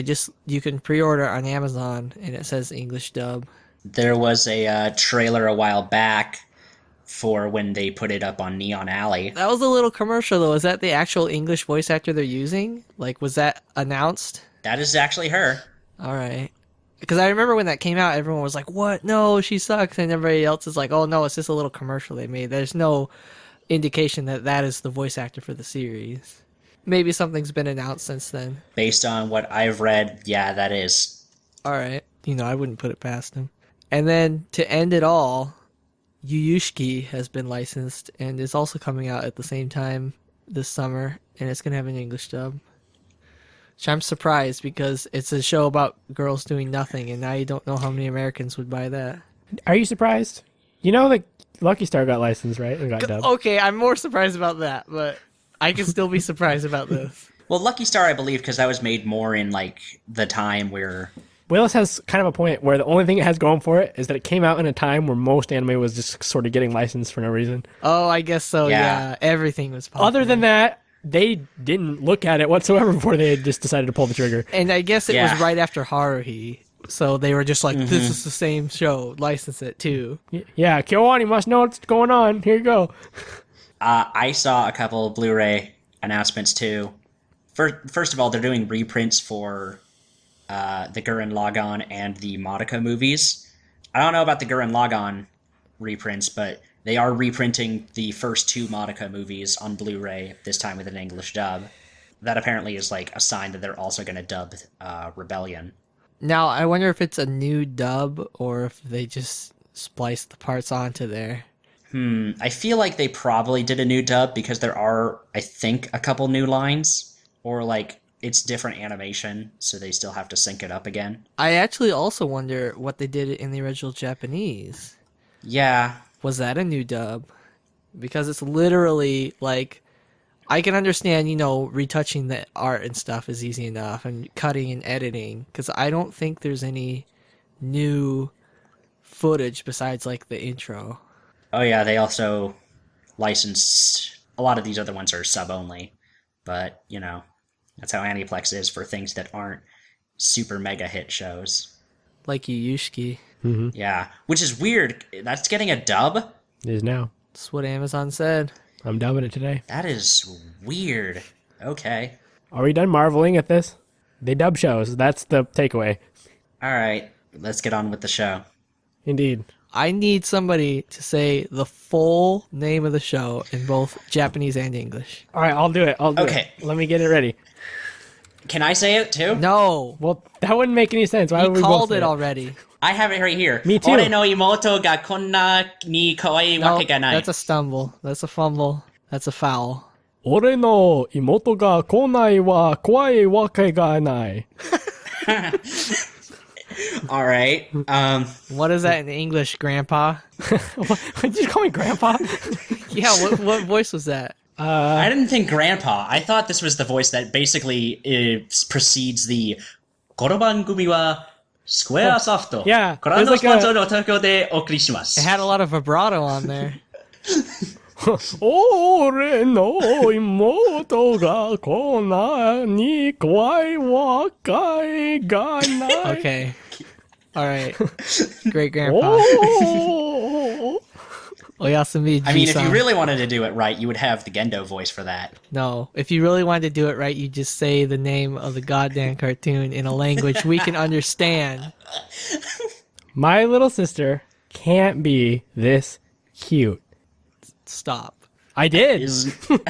Speaker 2: You can pre-order on Amazon, and it says English dub.
Speaker 3: There was a trailer a while back for when they put it up on Neon Alley.
Speaker 2: That was a little commercial, though. Is that the actual English voice actor they're using? Like, was that announced?
Speaker 3: That is actually her.
Speaker 2: All right. Because I remember when that came out, everyone was like, what? No, she sucks. And everybody else is like, oh, no, it's just a little commercial they made. There's no indication that that is the voice actor for the series. Maybe something's been announced since then.
Speaker 3: Based on what I've read, yeah, that is.
Speaker 2: All right. I wouldn't put it past him. And then to end it all, Yuyushiki has been licensed and is also coming out at the same time this summer, and it's going to have an English dub. Which I'm surprised because it's a show about girls doing nothing, and now you don't know how many Americans would buy that.
Speaker 1: Are you surprised? You know that Lucky Star got licensed, right? And got dubbed.
Speaker 2: Okay, I'm more surprised about that, but I can still be surprised about this.
Speaker 3: Well, Lucky Star, I believe, because that was made more in, like, the time where...
Speaker 1: Willis has kind of a point where the only thing it has going for it is that it came out in a time where most anime was just sort of getting licensed for no reason.
Speaker 2: Oh, I guess so,
Speaker 3: Yeah.
Speaker 2: yeah. Everything was popular.
Speaker 1: Other than that, they didn't look at it whatsoever before they had just decided to pull the trigger.
Speaker 2: And I guess it
Speaker 3: Yeah.
Speaker 2: was right after Haruhi, so they were just like, this is the same show, license it too.
Speaker 1: Yeah, Kyoani must know what's going on. Here you go.
Speaker 3: I saw a couple of Blu-ray announcements, too. First of all, they're doing reprints for the Gurren Lagann and the Madoka movies. I don't know about the Gurren Lagann reprints, but they are reprinting the first two Madoka movies on Blu-ray, this time with an English dub. That apparently is like a sign that they're also going to dub Rebellion.
Speaker 2: Now, I wonder if it's a new dub or if they just splice the parts onto there.
Speaker 3: I feel like they probably did a new dub because there are, I think, a couple new lines, or like it's different animation, so they still have to sync it up again.
Speaker 2: I actually also wonder what they did in the original Japanese.
Speaker 3: Yeah.
Speaker 2: Was that a new dub? Because it's literally like, I can understand, retouching the art and stuff is easy enough, and cutting and editing, because I don't think there's any new footage besides like the intro.
Speaker 3: Oh yeah, they also licensed, a lot of these other ones are sub-only, but, that's how Aniplex is for things that aren't super mega hit shows.
Speaker 2: Like Yushki.
Speaker 1: Mm-hmm.
Speaker 3: Yeah, which is weird. That's getting a dub?
Speaker 1: It is now.
Speaker 2: That's what Amazon said.
Speaker 1: I'm dubbing it today.
Speaker 3: That is weird. Okay.
Speaker 1: Are we done marveling at this? They dub shows. That's the takeaway.
Speaker 3: All right, let's get on with the show.
Speaker 1: Indeed.
Speaker 2: I need somebody to say the full name of the show in both Japanese and English.
Speaker 1: All right, I'll do it.
Speaker 3: Okay.
Speaker 1: Let me get it ready.
Speaker 3: Can I say it too?
Speaker 2: No.
Speaker 1: Well, that wouldn't make any sense. Why
Speaker 2: He
Speaker 1: would we
Speaker 2: called
Speaker 1: both say
Speaker 2: it already.
Speaker 3: I have it right here.
Speaker 1: Me too.
Speaker 3: Ore no imoto ga konna ni kawaii
Speaker 2: No,
Speaker 3: wake ga nai.
Speaker 2: that's a stumble. That's a fumble. That's a foul.
Speaker 1: Ore no imoto ga konai wa kawaii wake ga nai.
Speaker 3: All right.
Speaker 2: What is that in English, Grandpa?
Speaker 1: What, did you call me Grandpa?
Speaker 2: Yeah, what voice was that?
Speaker 3: I didn't think Grandpa. I thought this was the voice that basically precedes the Korobangumi wa Square Soft.
Speaker 1: Yeah,
Speaker 3: Korano
Speaker 1: there's like a-
Speaker 3: sponsor no Tokyo de okushimasu.
Speaker 2: It had a lot of vibrato on there.
Speaker 1: Ore no imoto ga konai ni kawaii wake ga nai.
Speaker 2: Okay. All right. Great Grandpa.
Speaker 1: Oh.
Speaker 2: Oyasumi
Speaker 3: I mean, if you
Speaker 2: Ji-san.
Speaker 3: really wanted to do it right, you would have the Gendo voice for that.
Speaker 2: No, if you really wanted to do it right, you just say the name of the goddamn cartoon in a language we can understand.
Speaker 1: My little sister can't be this cute.
Speaker 2: Stop.
Speaker 1: I did.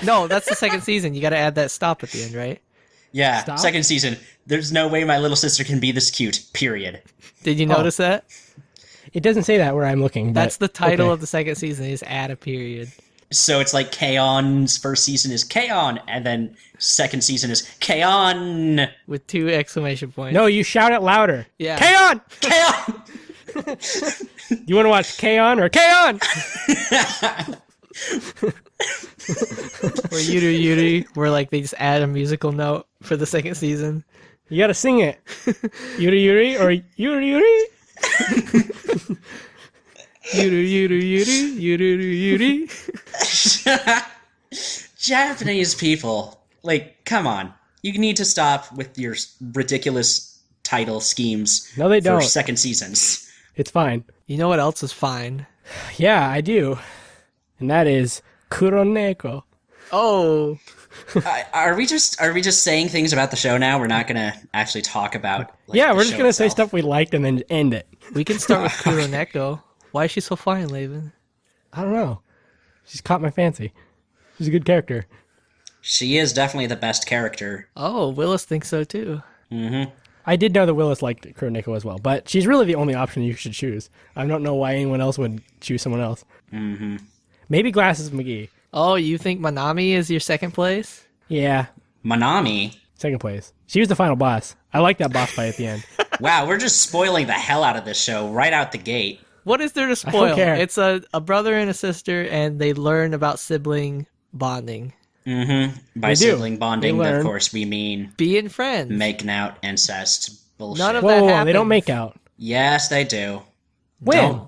Speaker 2: No, that's the second season. You got to add that stop at the end, right?
Speaker 3: Yeah,
Speaker 1: Stop.
Speaker 3: second season. There's no way my little sister can be this cute, period.
Speaker 2: Did you notice that?
Speaker 1: It doesn't say that where I'm looking.
Speaker 2: That's the
Speaker 1: but,
Speaker 2: title
Speaker 1: okay.
Speaker 2: of the second season. They just add a period.
Speaker 3: So it's like K-on's first season is K-on, and then second season is K-on.
Speaker 2: With 2 exclamation points.
Speaker 1: No, you shout it louder.
Speaker 2: Yeah.
Speaker 1: K-on!
Speaker 3: K-on!
Speaker 1: You want to watch K-on or K-on?
Speaker 2: Or Yuru Yuri, where like they just add a musical note for the second season.
Speaker 1: You gotta sing it. Yuri Yuri or Yuri Yuri?
Speaker 2: Yuru Yuru Yuri, Yuru Yuri.
Speaker 3: Japanese people, like, come on. You need to stop with your ridiculous title schemes
Speaker 1: No, they
Speaker 3: for
Speaker 1: don't.
Speaker 3: second seasons.
Speaker 1: It's fine.
Speaker 2: You know what else is fine?
Speaker 1: Yeah, I do. And that is Kuroneko.
Speaker 2: Oh,
Speaker 3: Are we just saying things about the show now? We're not gonna actually talk about. Like,
Speaker 1: Yeah,
Speaker 3: the
Speaker 1: we're just
Speaker 3: show
Speaker 1: gonna say
Speaker 3: itself.
Speaker 1: stuff we liked and then end it.
Speaker 2: we can start with Kuroneko. Why is she so fine, Laven?
Speaker 1: I don't know. She's caught my fancy. She's a good character.
Speaker 3: She is definitely the best character.
Speaker 2: Oh, Willis thinks so too.
Speaker 1: I did know that Willis liked Kuroneko as well, but she's really the only option you should choose. I don't know why anyone else would choose someone else. Mm-hmm. Maybe Glasses McGee.
Speaker 2: Oh, you think Manami is your second place?
Speaker 1: Yeah,
Speaker 3: Manami.
Speaker 1: second place. She was the final boss. I like that boss fight at the end.
Speaker 3: Wow, we're just spoiling the hell out of this show right out the gate.
Speaker 2: What is there to spoil?
Speaker 1: care.
Speaker 2: It's a brother and a sister, and they learn about sibling bonding.
Speaker 3: By
Speaker 1: They do.
Speaker 3: sibling bonding,
Speaker 1: They learn.
Speaker 3: of course, we mean
Speaker 2: Being friends.
Speaker 3: making out, incest, bullshit.
Speaker 2: None of
Speaker 1: Whoa,
Speaker 2: that
Speaker 1: whoa,
Speaker 2: happens.
Speaker 1: they don't make out.
Speaker 3: Yes, they do.
Speaker 1: When?
Speaker 3: Don't.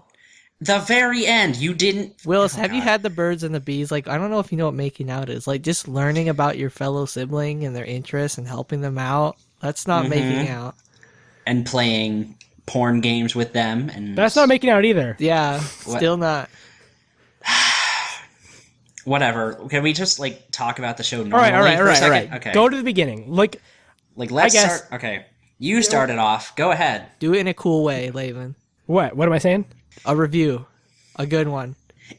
Speaker 3: The very end, you didn't.
Speaker 2: Willis,
Speaker 3: Oh,
Speaker 2: have you
Speaker 3: God.
Speaker 2: had the birds and the bees? Like, I don't know if you know what making out is. Like, just learning about your fellow sibling and their interests and helping them out. That's not making out.
Speaker 3: And playing porn games with them, and
Speaker 1: That's not making out either.
Speaker 2: Yeah,
Speaker 3: What?
Speaker 2: still not.
Speaker 3: whatever. Can we just like talk about the show normally?
Speaker 1: All right.
Speaker 3: for a second? Okay.
Speaker 1: Go to the beginning. Like,
Speaker 3: Like let's
Speaker 1: I guess-
Speaker 3: start. Okay, you started off. Go ahead.
Speaker 2: Do it in a cool way, Laven.
Speaker 1: what? What am I saying?
Speaker 2: A review. A good one.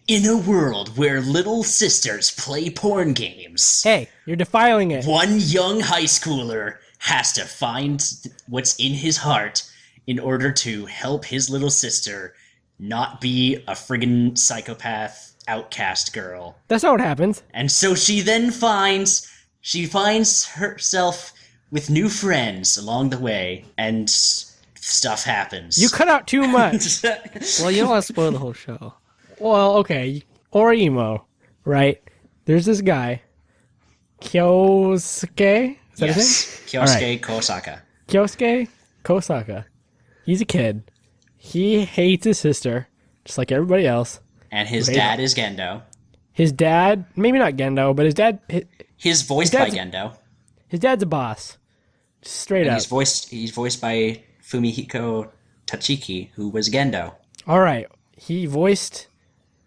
Speaker 3: In a world where little sisters play porn games,
Speaker 1: Hey, you're defiling it.
Speaker 3: one young high schooler has to find what's in his heart in order to help his little sister not be a friggin' psychopath outcast girl.
Speaker 1: That's not what happens.
Speaker 3: And so she then finds herself with new friends along the way, and stuff happens.
Speaker 1: You cut out too much.
Speaker 2: Well, you don't want to spoil the whole show.
Speaker 1: Well, okay. Oreimo, right? There's this guy, Kyosuke? Is that his name?
Speaker 3: Kyosuke Kosaka.
Speaker 1: Kyosuke Kosaka. He's a kid. He hates his sister, just like everybody else.
Speaker 3: And his dad is Gendo.
Speaker 1: His dad, maybe not Gendo, but his dad...
Speaker 3: He's voiced by Gendo.
Speaker 1: His dad's a boss. Straight up.
Speaker 3: He's voiced by Fumihiko Tachiki, who was Gendo.
Speaker 1: All right. He voiced...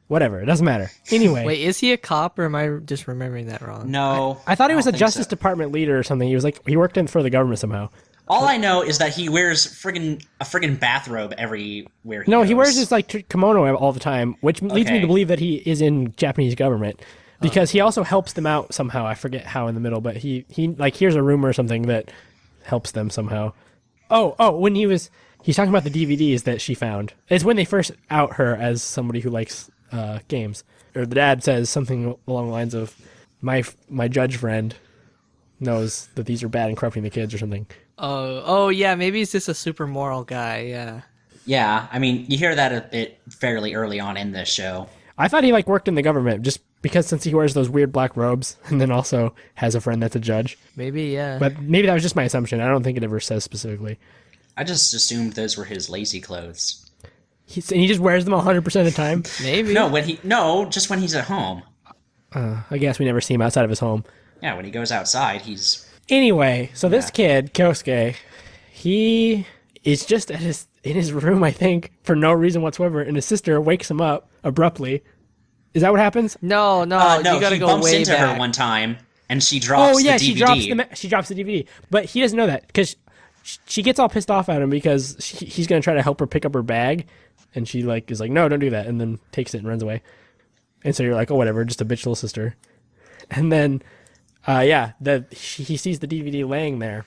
Speaker 1: Whatever. It doesn't matter. Anyway.
Speaker 2: Wait, is he a cop or am I just remembering that wrong?
Speaker 3: No.
Speaker 1: I thought he was a Justice Department leader or something. He was like... He worked for the government somehow.
Speaker 3: All I know is that he wears a friggin' bathrobe everywhere he
Speaker 1: No,
Speaker 3: goes.
Speaker 1: he wears his like kimono all the time, which leads me to believe that he is in Japanese government because he also helps them out somehow. I forget how in the middle, but he like hears a rumor or something that helps them somehow. When he's talking about the DVDs that she found. It's when they first out her as somebody who likes games. Or the dad says something along the lines of my judge friend knows that these are bad and corrupting the kids or something.
Speaker 2: Oh, yeah, maybe he's just a super moral guy, yeah.
Speaker 3: Yeah, I mean, you hear that a bit fairly early on in this show.
Speaker 1: I thought he like worked in the government just because since he wears those weird black robes and then also has a friend that's a judge.
Speaker 2: Maybe, yeah.
Speaker 1: But maybe that was just my assumption. I don't think it ever says specifically.
Speaker 3: I just assumed those were his lazy clothes.
Speaker 1: And he just wears them 100% of the time?
Speaker 2: Maybe.
Speaker 3: Just when he's at home.
Speaker 1: I guess we never see him outside of his home.
Speaker 3: Yeah, when he goes outside, he's...
Speaker 1: Anyway, so this kid, Kyosuke, he is just in his room, I think, for no reason whatsoever, and his sister wakes him up abruptly. Is that what happens?
Speaker 2: No, you gotta
Speaker 3: he
Speaker 2: go
Speaker 3: bumps
Speaker 2: way
Speaker 3: into
Speaker 2: back.
Speaker 3: her one time, and she drops the DVD.
Speaker 1: She drops the DVD. But he doesn't know that, because she gets all pissed off at him because he's going to try to help her pick up her bag, and she like is like, no, don't do that, and then takes it and runs away. And so you're like, oh, whatever, just a bitch little sister. And then... he sees the DVD laying there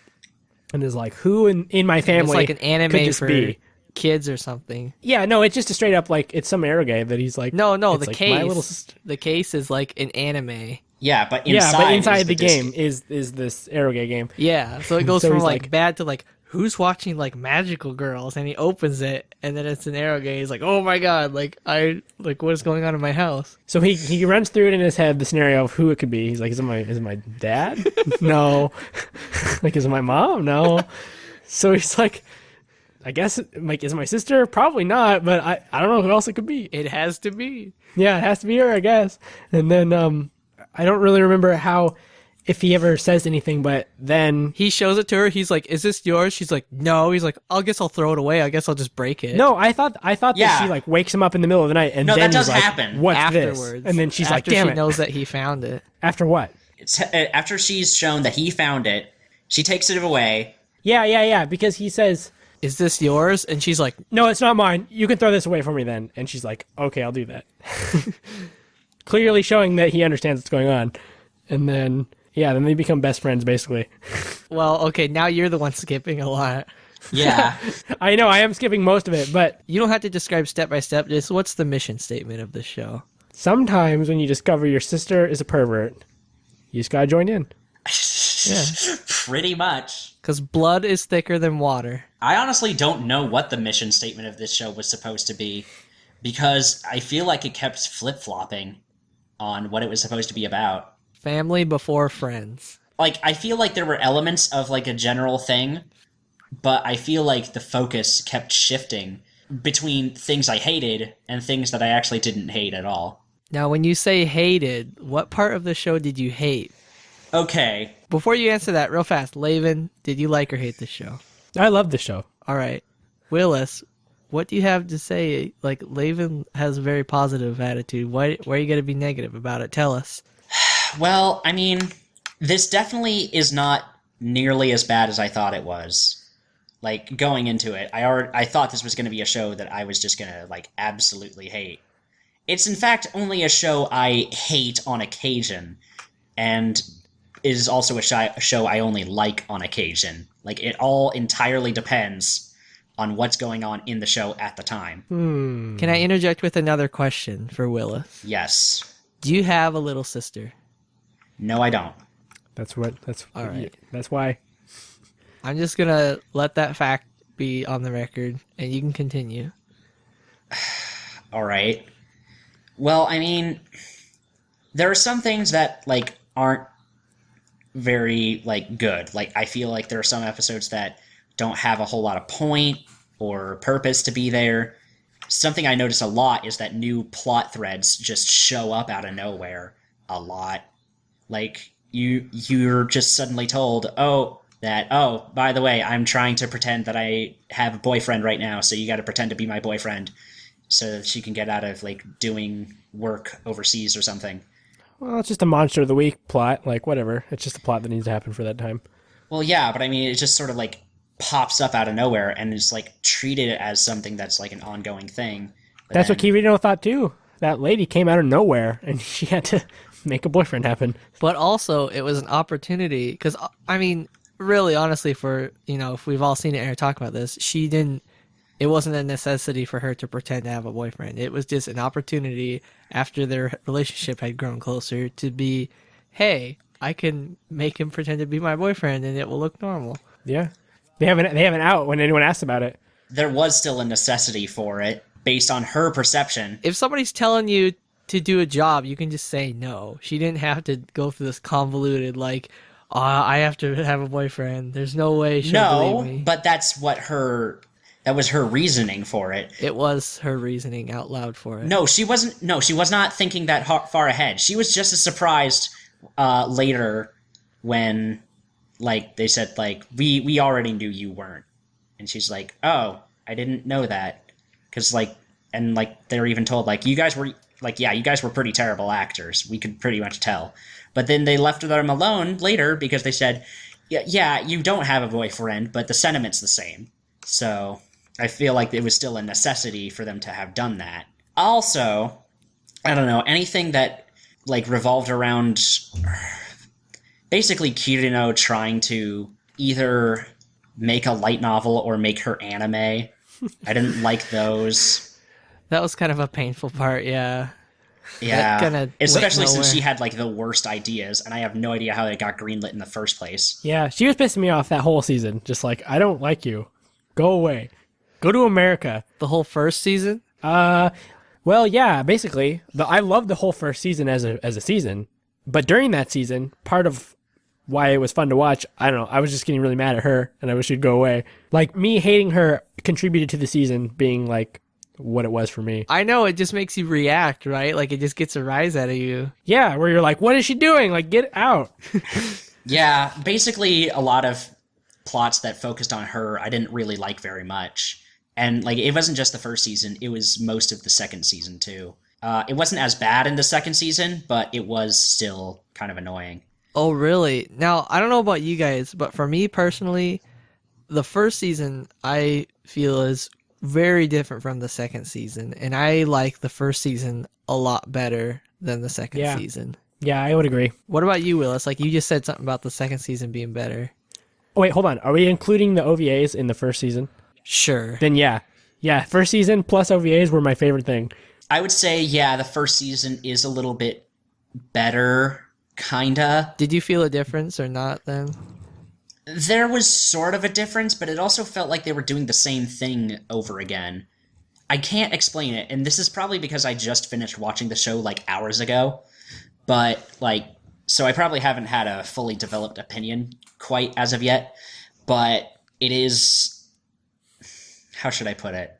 Speaker 1: and is like, who in my family
Speaker 2: it's like an anime
Speaker 1: could this
Speaker 2: for
Speaker 1: be?
Speaker 2: Kids or something.
Speaker 1: Yeah, no, it's just a straight up, like, it's some eroge that he's like...
Speaker 2: No,
Speaker 1: it's
Speaker 2: the
Speaker 1: like,
Speaker 2: case.
Speaker 1: my little sister.
Speaker 2: The case is like an anime.
Speaker 3: Yeah, but inside
Speaker 1: the game is this eroge game.
Speaker 2: Yeah, so it goes
Speaker 1: So
Speaker 2: from
Speaker 1: he's
Speaker 2: like bad to like, who's watching like magical girls? And he opens it, and then it's an eroge. He's like, oh my god, what is going on in my house?
Speaker 1: So he runs through it in his head, the scenario of who it could be. He's like, is it my dad? No. Like, is it my mom? No. So he's like, I guess, like, is it my sister? Probably not, but I don't know who else it could be.
Speaker 2: It has to be.
Speaker 1: Yeah, it has to be her, I guess. And then I don't really remember if he ever says anything, but then...
Speaker 2: He shows it to her. He's like, is this yours? She's like, no. He's like, I guess I'll throw it away. I guess I'll just break it.
Speaker 1: No, I thought that she like wakes him up in the middle of the night and then
Speaker 3: that does
Speaker 1: he's like,
Speaker 3: happen.
Speaker 1: what's
Speaker 2: afterwards.
Speaker 1: this? And then she's like, damn it.
Speaker 2: After she knows that he found it.
Speaker 1: After what?
Speaker 3: After she's shown that he found it, she takes it away.
Speaker 1: Yeah, because he says...
Speaker 2: Is this yours? And she's like,
Speaker 1: no, it's not mine. You can throw this away for me then. And she's like, okay, I'll do that. Clearly showing that he understands what's going on. And then, then they become best friends, basically.
Speaker 2: well, okay, now you're the one skipping a lot.
Speaker 3: Yeah.
Speaker 1: I know, I am skipping most of it, but...
Speaker 2: You don't have to describe step by step. Just what's the mission statement of this show?
Speaker 1: Sometimes when you discover your sister is a pervert, you just gotta join in.
Speaker 2: Yeah.
Speaker 3: Pretty much.
Speaker 2: Because blood is thicker than water.
Speaker 3: I honestly don't know what the mission statement of this show was supposed to be, because I feel like it kept flip-flopping on what it was supposed to be about.
Speaker 2: Family before friends.
Speaker 3: Like, I feel like there were elements of, like, a general thing, but I feel like the focus kept shifting between things I hated and things that I actually didn't hate at all.
Speaker 2: Now, when you say hated, what part of the show did you hate?
Speaker 3: Okay.
Speaker 2: Before you answer that, real fast, Laven, did you like or hate this show?
Speaker 1: I love this show.
Speaker 2: All right. Willis, what do you have to say? Like, Laven has a very positive attitude. Why are you going to be negative about it? Tell us.
Speaker 3: Well, I mean, this definitely is not nearly as bad as I thought it was. Like, going into it, I thought this was going to be a show that I was just going to, like, absolutely hate. It's, in fact, only a show I hate on occasion, and is also a show I only like on occasion. Like, it all entirely depends on what's going on in the show at the time.
Speaker 2: Can I interject with another question for Willis?
Speaker 3: Yes.
Speaker 2: Do you have a little sister?
Speaker 3: No, I don't.
Speaker 1: All
Speaker 2: right.
Speaker 1: That's why.
Speaker 2: I'm just gonna let that fact be on the record, and you can continue.
Speaker 3: All right. Well, I mean, there are some things that like aren't very like good. Like I feel like there are some episodes that don't have a whole lot of point or purpose to be there. Something I notice a lot is that new plot threads just show up out of nowhere a lot. Like you're just suddenly told, oh, by the way, I'm trying to pretend that I have a boyfriend right now, so you got to pretend to be my boyfriend so that she can get out of like doing work overseas or something.
Speaker 1: Well, it's just a Monster of the Week plot. Like, whatever. It's just a plot that needs to happen for that time.
Speaker 3: Well, yeah, but I mean, it just sort of like pops up out of nowhere and is like treated as something that's like an ongoing thing. But
Speaker 1: That's what Kirino thought too. That lady came out of nowhere, and she had to make a boyfriend happen.
Speaker 2: But also, it was an opportunity, because, I mean, really, honestly, for, if we've all seen it and talk about this, it wasn't a necessity for her to pretend to have a boyfriend. It was just an opportunity after their relationship had grown closer to be, hey, I can make him pretend to be my boyfriend and it will look normal.
Speaker 1: Yeah. They have an out when anyone asks about it.
Speaker 3: there was still a necessity for it based on her perception.
Speaker 2: If somebody's telling you to do a job, you can just say no. She didn't have to go through this convoluted, like, I have to have a boyfriend. There's no way she'll believe me.
Speaker 3: But that was her reasoning for it.
Speaker 2: It was her reasoning out loud for it.
Speaker 3: No, she was not thinking that far ahead. She was just as surprised later when, like, they said, like, we already knew you weren't. And she's like, oh, I didn't know that. Because, like, and, like, they were even told, like, you guys were pretty terrible actors. We could pretty much tell. But then they left them alone later because they said, yeah, you don't have a boyfriend, but the sentiment's the same. So I feel like it was still a necessity for them to have done that. Also, I don't know, anything that, like, revolved around basically Kirino trying to either make a light novel or make her anime. I didn't like those.
Speaker 2: That was kind of a painful part, yeah.
Speaker 3: Yeah, especially since she had, like, the worst ideas, and I have no idea how they got greenlit in the first place.
Speaker 1: Yeah, she was pissing me off that whole season. Just like, I don't like you. Go away. Go to America.
Speaker 2: The whole first season?
Speaker 1: Well, yeah, basically. I loved the whole first season as a season. But during that season, part of why it was fun to watch, I don't know, I was just getting really mad at her, and I wish she'd go away. Like, me hating her contributed to the season being, like, what it was for me.
Speaker 2: I know, it just makes you react, right? Like, it just gets a rise out of you.
Speaker 1: Yeah, where you're like, what is she doing? Like, get out.
Speaker 3: Yeah, basically a lot of plots that focused on her I didn't really like very much. And, like, it wasn't just the first season, it was most of the second season, too. It wasn't as bad in the second season, but it was still kind of annoying.
Speaker 2: Oh, really? Now, I don't know about you guys, but for me personally, the first season I feel is very different from the second season, and I like the first season a lot better than the second season.
Speaker 1: Yeah, I would agree.
Speaker 2: What about you, Willis? Like, you just said something about the second season being better.
Speaker 1: Oh, wait, hold on. Are we including the OVAs in the first season?
Speaker 2: Sure.
Speaker 1: Then yeah. Yeah, first season plus OVAs were my favorite thing.
Speaker 3: I would say, yeah, the first season is a little bit better, kinda.
Speaker 2: Did you feel a difference or not then?
Speaker 3: There was sort of a difference, but it also felt like they were doing the same thing over again. I can't explain it, and this is probably because I just finished watching the show, like, hours ago. But, like, so I probably haven't had a fully developed opinion quite as of yet. But it is... How should I put it?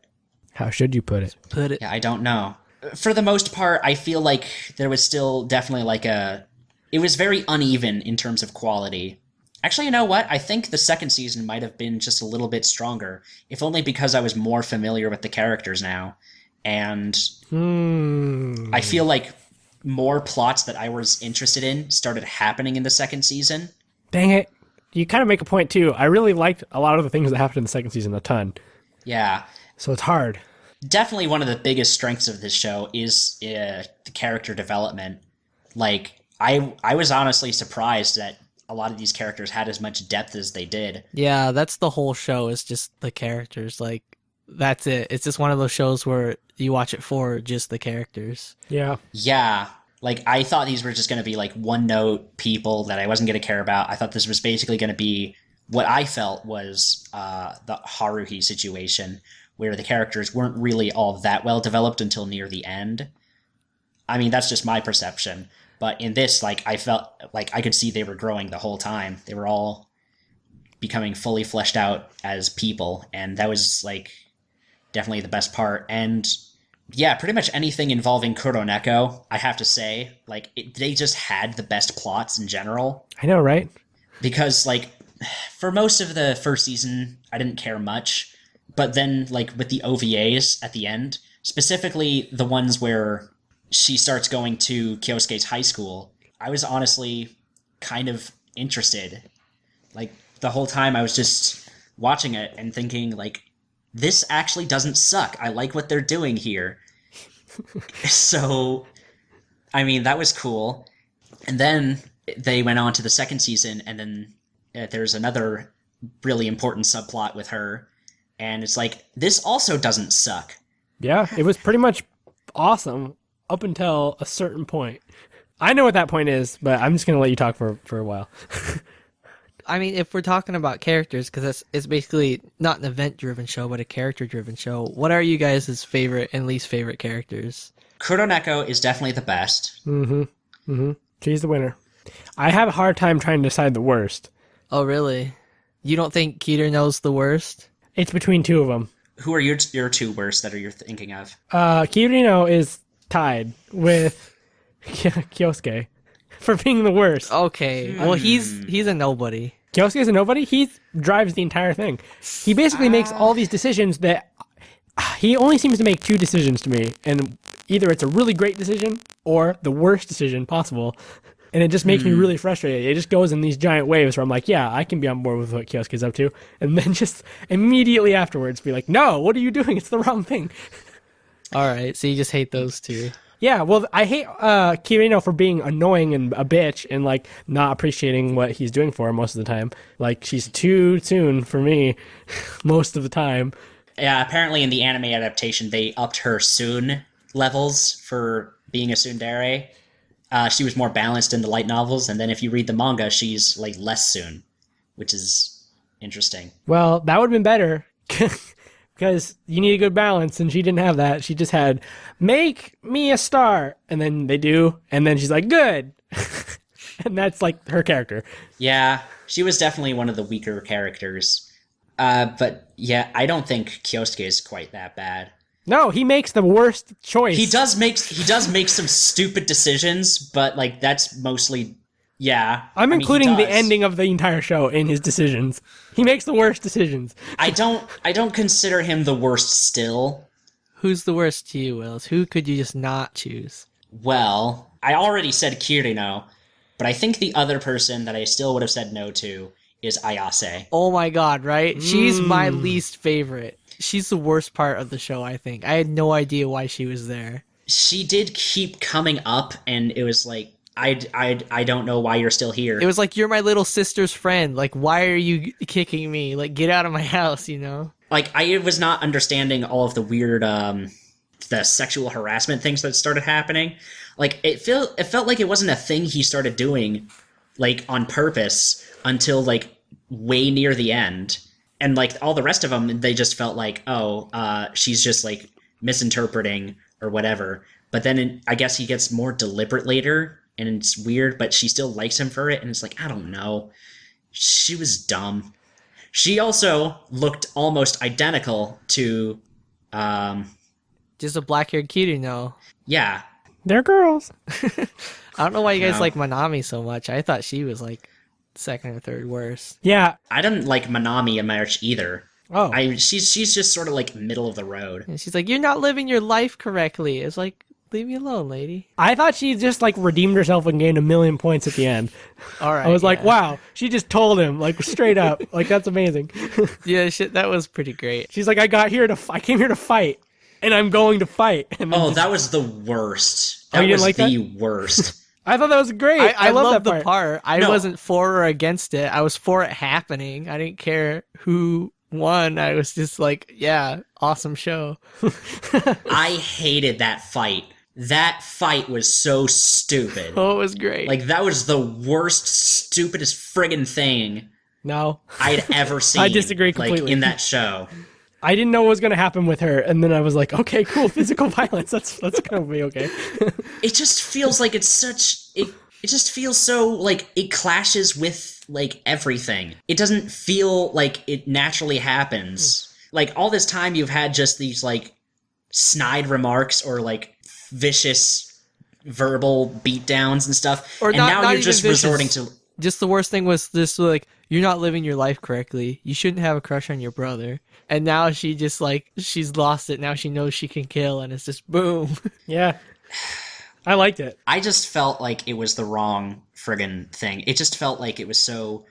Speaker 1: How should you put it?
Speaker 3: Yeah, I don't know. For the most part, I feel like there was still definitely like it was very uneven in terms of quality. Actually, you know what? I think the second season might have been just a little bit stronger, if only because I was more familiar with the characters now. And I feel like more plots that I was interested in started happening in the second season.
Speaker 1: Dang it. You kind of make a point, too. I really liked a lot of the things that happened in the second season a ton.
Speaker 3: Yeah.
Speaker 1: So it's hard.
Speaker 3: Definitely one of the biggest strengths of this show is the character development. Like, I was honestly surprised that a lot of these characters had as much depth as they did.
Speaker 2: Yeah, that's the whole show, is just the characters. Like, that's it. It's just one of those shows where you watch it for just the characters.
Speaker 1: Yeah.
Speaker 3: Yeah. Like, I thought these were just going to be, like, one-note people that I wasn't going to care about. I thought this was basically going to be what I felt was the Haruhi situation, where the characters weren't really all that well developed until near the end. I mean, that's just my perception. But in this, like, I felt like I could see they were growing the whole time. They were all becoming fully fleshed out as people, and that was, like, definitely the best part. And yeah, pretty much anything involving Kuroneko, I have to say, like, they just had the best plots in general.
Speaker 1: I know, right?
Speaker 3: Because, like, for most of the first season, I didn't care much. But then, like, with the OVAs at the end, specifically the ones where she starts going to Kyosuke's high school, I was honestly kind of interested. Like, the whole time I was just watching it and thinking, like, this actually doesn't suck. I like what they're doing here. So, I mean, that was cool. And then they went on to the second season, and then there's another really important subplot with her. And it's like, this also doesn't suck.
Speaker 1: Yeah, it was pretty much awesome up until a certain point. I know what that point is, but I'm just going to let you talk for a while.
Speaker 2: I mean, if we're talking about characters, because it's basically not an event-driven show, but a character-driven show, what are you guys' favorite and least favorite characters?
Speaker 3: Kuroneko is definitely the best.
Speaker 1: She's the winner. I have a hard time trying to decide the worst.
Speaker 2: Oh, really? You don't think Keter knows the worst?
Speaker 1: It's between two of them.
Speaker 3: Who are your two worst that you're thinking of?
Speaker 1: Kirino is tied with Kyosuke for being the worst.
Speaker 2: Okay, well, he's a nobody.
Speaker 1: Kyosuke is a nobody. He drives the entire thing. He basically makes all these decisions that he only seems to make two decisions to me, and either it's a really great decision or the worst decision possible. And it just makes me really frustrated. It just goes in these giant waves where I'm like, yeah, I can be on board with what Kyosuke's up to. And then just immediately afterwards be like, no, what are you doing? It's the wrong thing.
Speaker 2: All right, so you just hate those two.
Speaker 1: Yeah, well, I hate Kirino for being annoying and a bitch and, like, not appreciating what he's doing for her most of the time. Like, she's too soon for me most of the time.
Speaker 3: Yeah, apparently in the anime adaptation, they upped her Soon levels for being a tsundere. She was more balanced in the light novels, and then if you read the manga, she's, like, less Soon, which is interesting.
Speaker 1: Well, that would have been better, because you need a good balance, and she didn't have that. She just had, make me a star, and then they do, and then she's like, good! And that's, like, her character.
Speaker 3: Yeah, she was definitely one of the weaker characters. But, yeah, I don't think Kyosuke is quite that bad.
Speaker 1: No, he makes the worst choice.
Speaker 3: He does make some stupid decisions, but, like, that's mostly, yeah.
Speaker 1: I'm including the ending of the entire show in his decisions. He makes the worst decisions.
Speaker 3: I don't consider him the worst still.
Speaker 2: Who's the worst to you, Wills? Who could you just not choose?
Speaker 3: Well, I already said Kirino, but I think the other person that I still would have said no to is Ayase.
Speaker 2: Oh my god, right? She's my least favorite. She's the worst part of the show, I think. I had no idea why she was there.
Speaker 3: She did keep coming up, and it was like, I don't know why you're still here.
Speaker 2: It was like, you're my little sister's friend. Like, why are you kicking me? Like, get out of my house, you know?
Speaker 3: Like, I was not understanding all of the weird, the sexual harassment things that started happening. Like, it felt like it wasn't a thing he started doing, like, on purpose until, like, way near the end. And, like, all the rest of them, they just felt like, she's just, like, misinterpreting or whatever. But then I guess he gets more deliberate later, and it's weird, but she still likes him for it, and it's like, I don't know. She was dumb. She also looked almost identical to,
Speaker 2: just a black-haired Kirino.
Speaker 3: Yeah.
Speaker 1: They're girls.
Speaker 2: I don't know why you guys like Manami so much. I thought she was, like, second or third worst.
Speaker 1: Yeah.
Speaker 3: I didn't like Manami in March either.
Speaker 1: Oh.
Speaker 3: She's just sort of like middle of the road.
Speaker 2: And she's like, you're not living your life correctly. It's like, leave me alone, lady.
Speaker 1: I thought she just, like, redeemed herself and gained 1,000,000 points at the end.
Speaker 2: All right.
Speaker 1: I was like, wow, she just told him, like, straight up. Like, that's amazing.
Speaker 2: Yeah, shit, that was pretty great.
Speaker 1: She's like, I came here to fight, and I'm going to fight. And then
Speaker 3: that was the worst.
Speaker 1: You didn't like
Speaker 3: the worst.
Speaker 1: I thought that was great.
Speaker 2: I
Speaker 1: love
Speaker 2: that part. I
Speaker 3: No.
Speaker 2: wasn't for or against it. I was for it happening. I didn't care who 1, I was just like, yeah, awesome show.
Speaker 3: I hated that fight. That fight was so stupid.
Speaker 2: Oh, it was great.
Speaker 3: Like, that was the worst, stupidest friggin' thing
Speaker 1: No.
Speaker 3: I'd ever seen.
Speaker 1: I disagree completely.
Speaker 3: Like, in that show.
Speaker 1: I didn't know what was going to happen with her, and then I was like, okay, cool, physical violence, that's going to be okay.
Speaker 3: It just feels like it's such... It just feels so, like, it clashes with, like, everything. It doesn't feel like it naturally happens. Like, all this time you've had just these, like, snide remarks or, like, vicious verbal beatdowns and stuff.
Speaker 2: Or
Speaker 3: and
Speaker 2: not,
Speaker 3: now
Speaker 2: not
Speaker 3: you're
Speaker 2: even
Speaker 3: just
Speaker 2: vicious.
Speaker 3: resorting to...
Speaker 2: Just the worst thing was this, like, you're not living your life correctly. You shouldn't have a crush on your brother. And now she just, like, she's lost it. Now she knows she can kill, and it's just boom.
Speaker 1: Yeah. I liked it.
Speaker 3: I just felt like it was the wrong friggin' thing. It just felt like it was so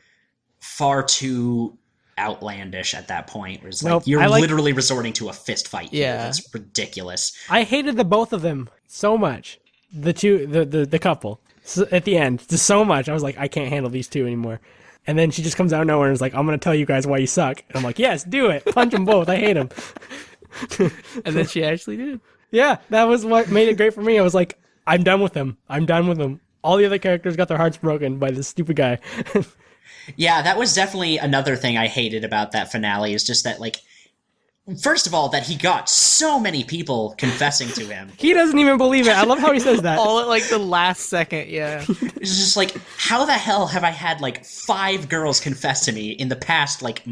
Speaker 3: far too outlandish at that point. It was like,
Speaker 1: Nope,
Speaker 3: you're literally resorting to a fist fight here.
Speaker 2: Yeah.
Speaker 3: That's ridiculous.
Speaker 1: I hated the both of them so much. The couple. So, at the end, just so much. I was like, I can't handle these two anymore. And then she just comes out of nowhere and is like, I'm going to tell you guys why you suck. And I'm like, yes, do it. Punch them both. I hate them.
Speaker 2: And then she actually did.
Speaker 1: Yeah, that was what made it great for me. I was like, I'm done with them. I'm done with them. All the other characters got their hearts broken by this stupid guy.
Speaker 3: Yeah, that was definitely another thing I hated about that finale, is just that, like, first of all, that he got so many people confessing to him.
Speaker 1: He doesn't even believe it. I love how he says that.
Speaker 2: All at, like, the last second, yeah.
Speaker 3: It's just like, how the hell have I had, like, 5 girls confess to me in the past, like,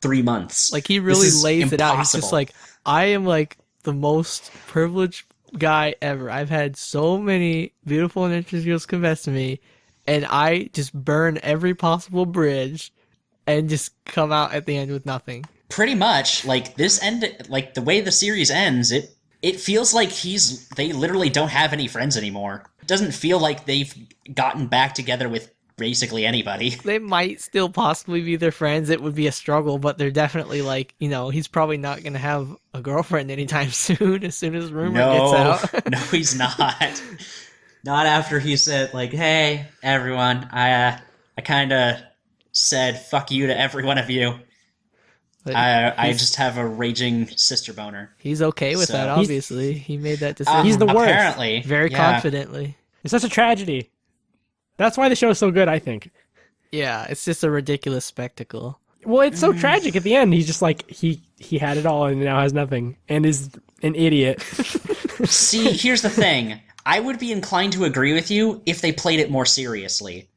Speaker 3: 3 months?
Speaker 2: Like, he really
Speaker 3: This is
Speaker 2: lays it out. He's just
Speaker 3: impossible.
Speaker 2: like, I am, like, the most privileged guy ever. I've had so many beautiful and interesting girls confess to me, and I just burn every possible bridge and just come out at the end with nothing.
Speaker 3: Pretty much, like, this like, the way the series ends, it feels like they literally don't have any friends anymore. It doesn't feel like they've gotten back together with basically anybody.
Speaker 2: They might still possibly be their friends. It would be a struggle, but they're definitely, like, you know, he's probably not going to have a girlfriend anytime soon, as soon as rumor gets out.
Speaker 3: No, he's not. Not after he said, like, hey, everyone, I kind of said fuck you to every one of you.
Speaker 2: But
Speaker 3: I just have a raging sister boner.
Speaker 2: he's okay with
Speaker 3: So-
Speaker 2: that, obviously. He made that decision
Speaker 1: He's the worst.
Speaker 3: Apparently.
Speaker 2: very
Speaker 3: yeah.
Speaker 2: confidently.
Speaker 1: It's such a tragedy. That's why the show's so good, I think.
Speaker 2: Yeah, it's just a ridiculous spectacle.
Speaker 1: Well, it's so tragic at the end. He's just like, he had it all and now has nothing and is an idiot.
Speaker 3: See, here's the thing. I would be inclined to agree with you if they played it more seriously.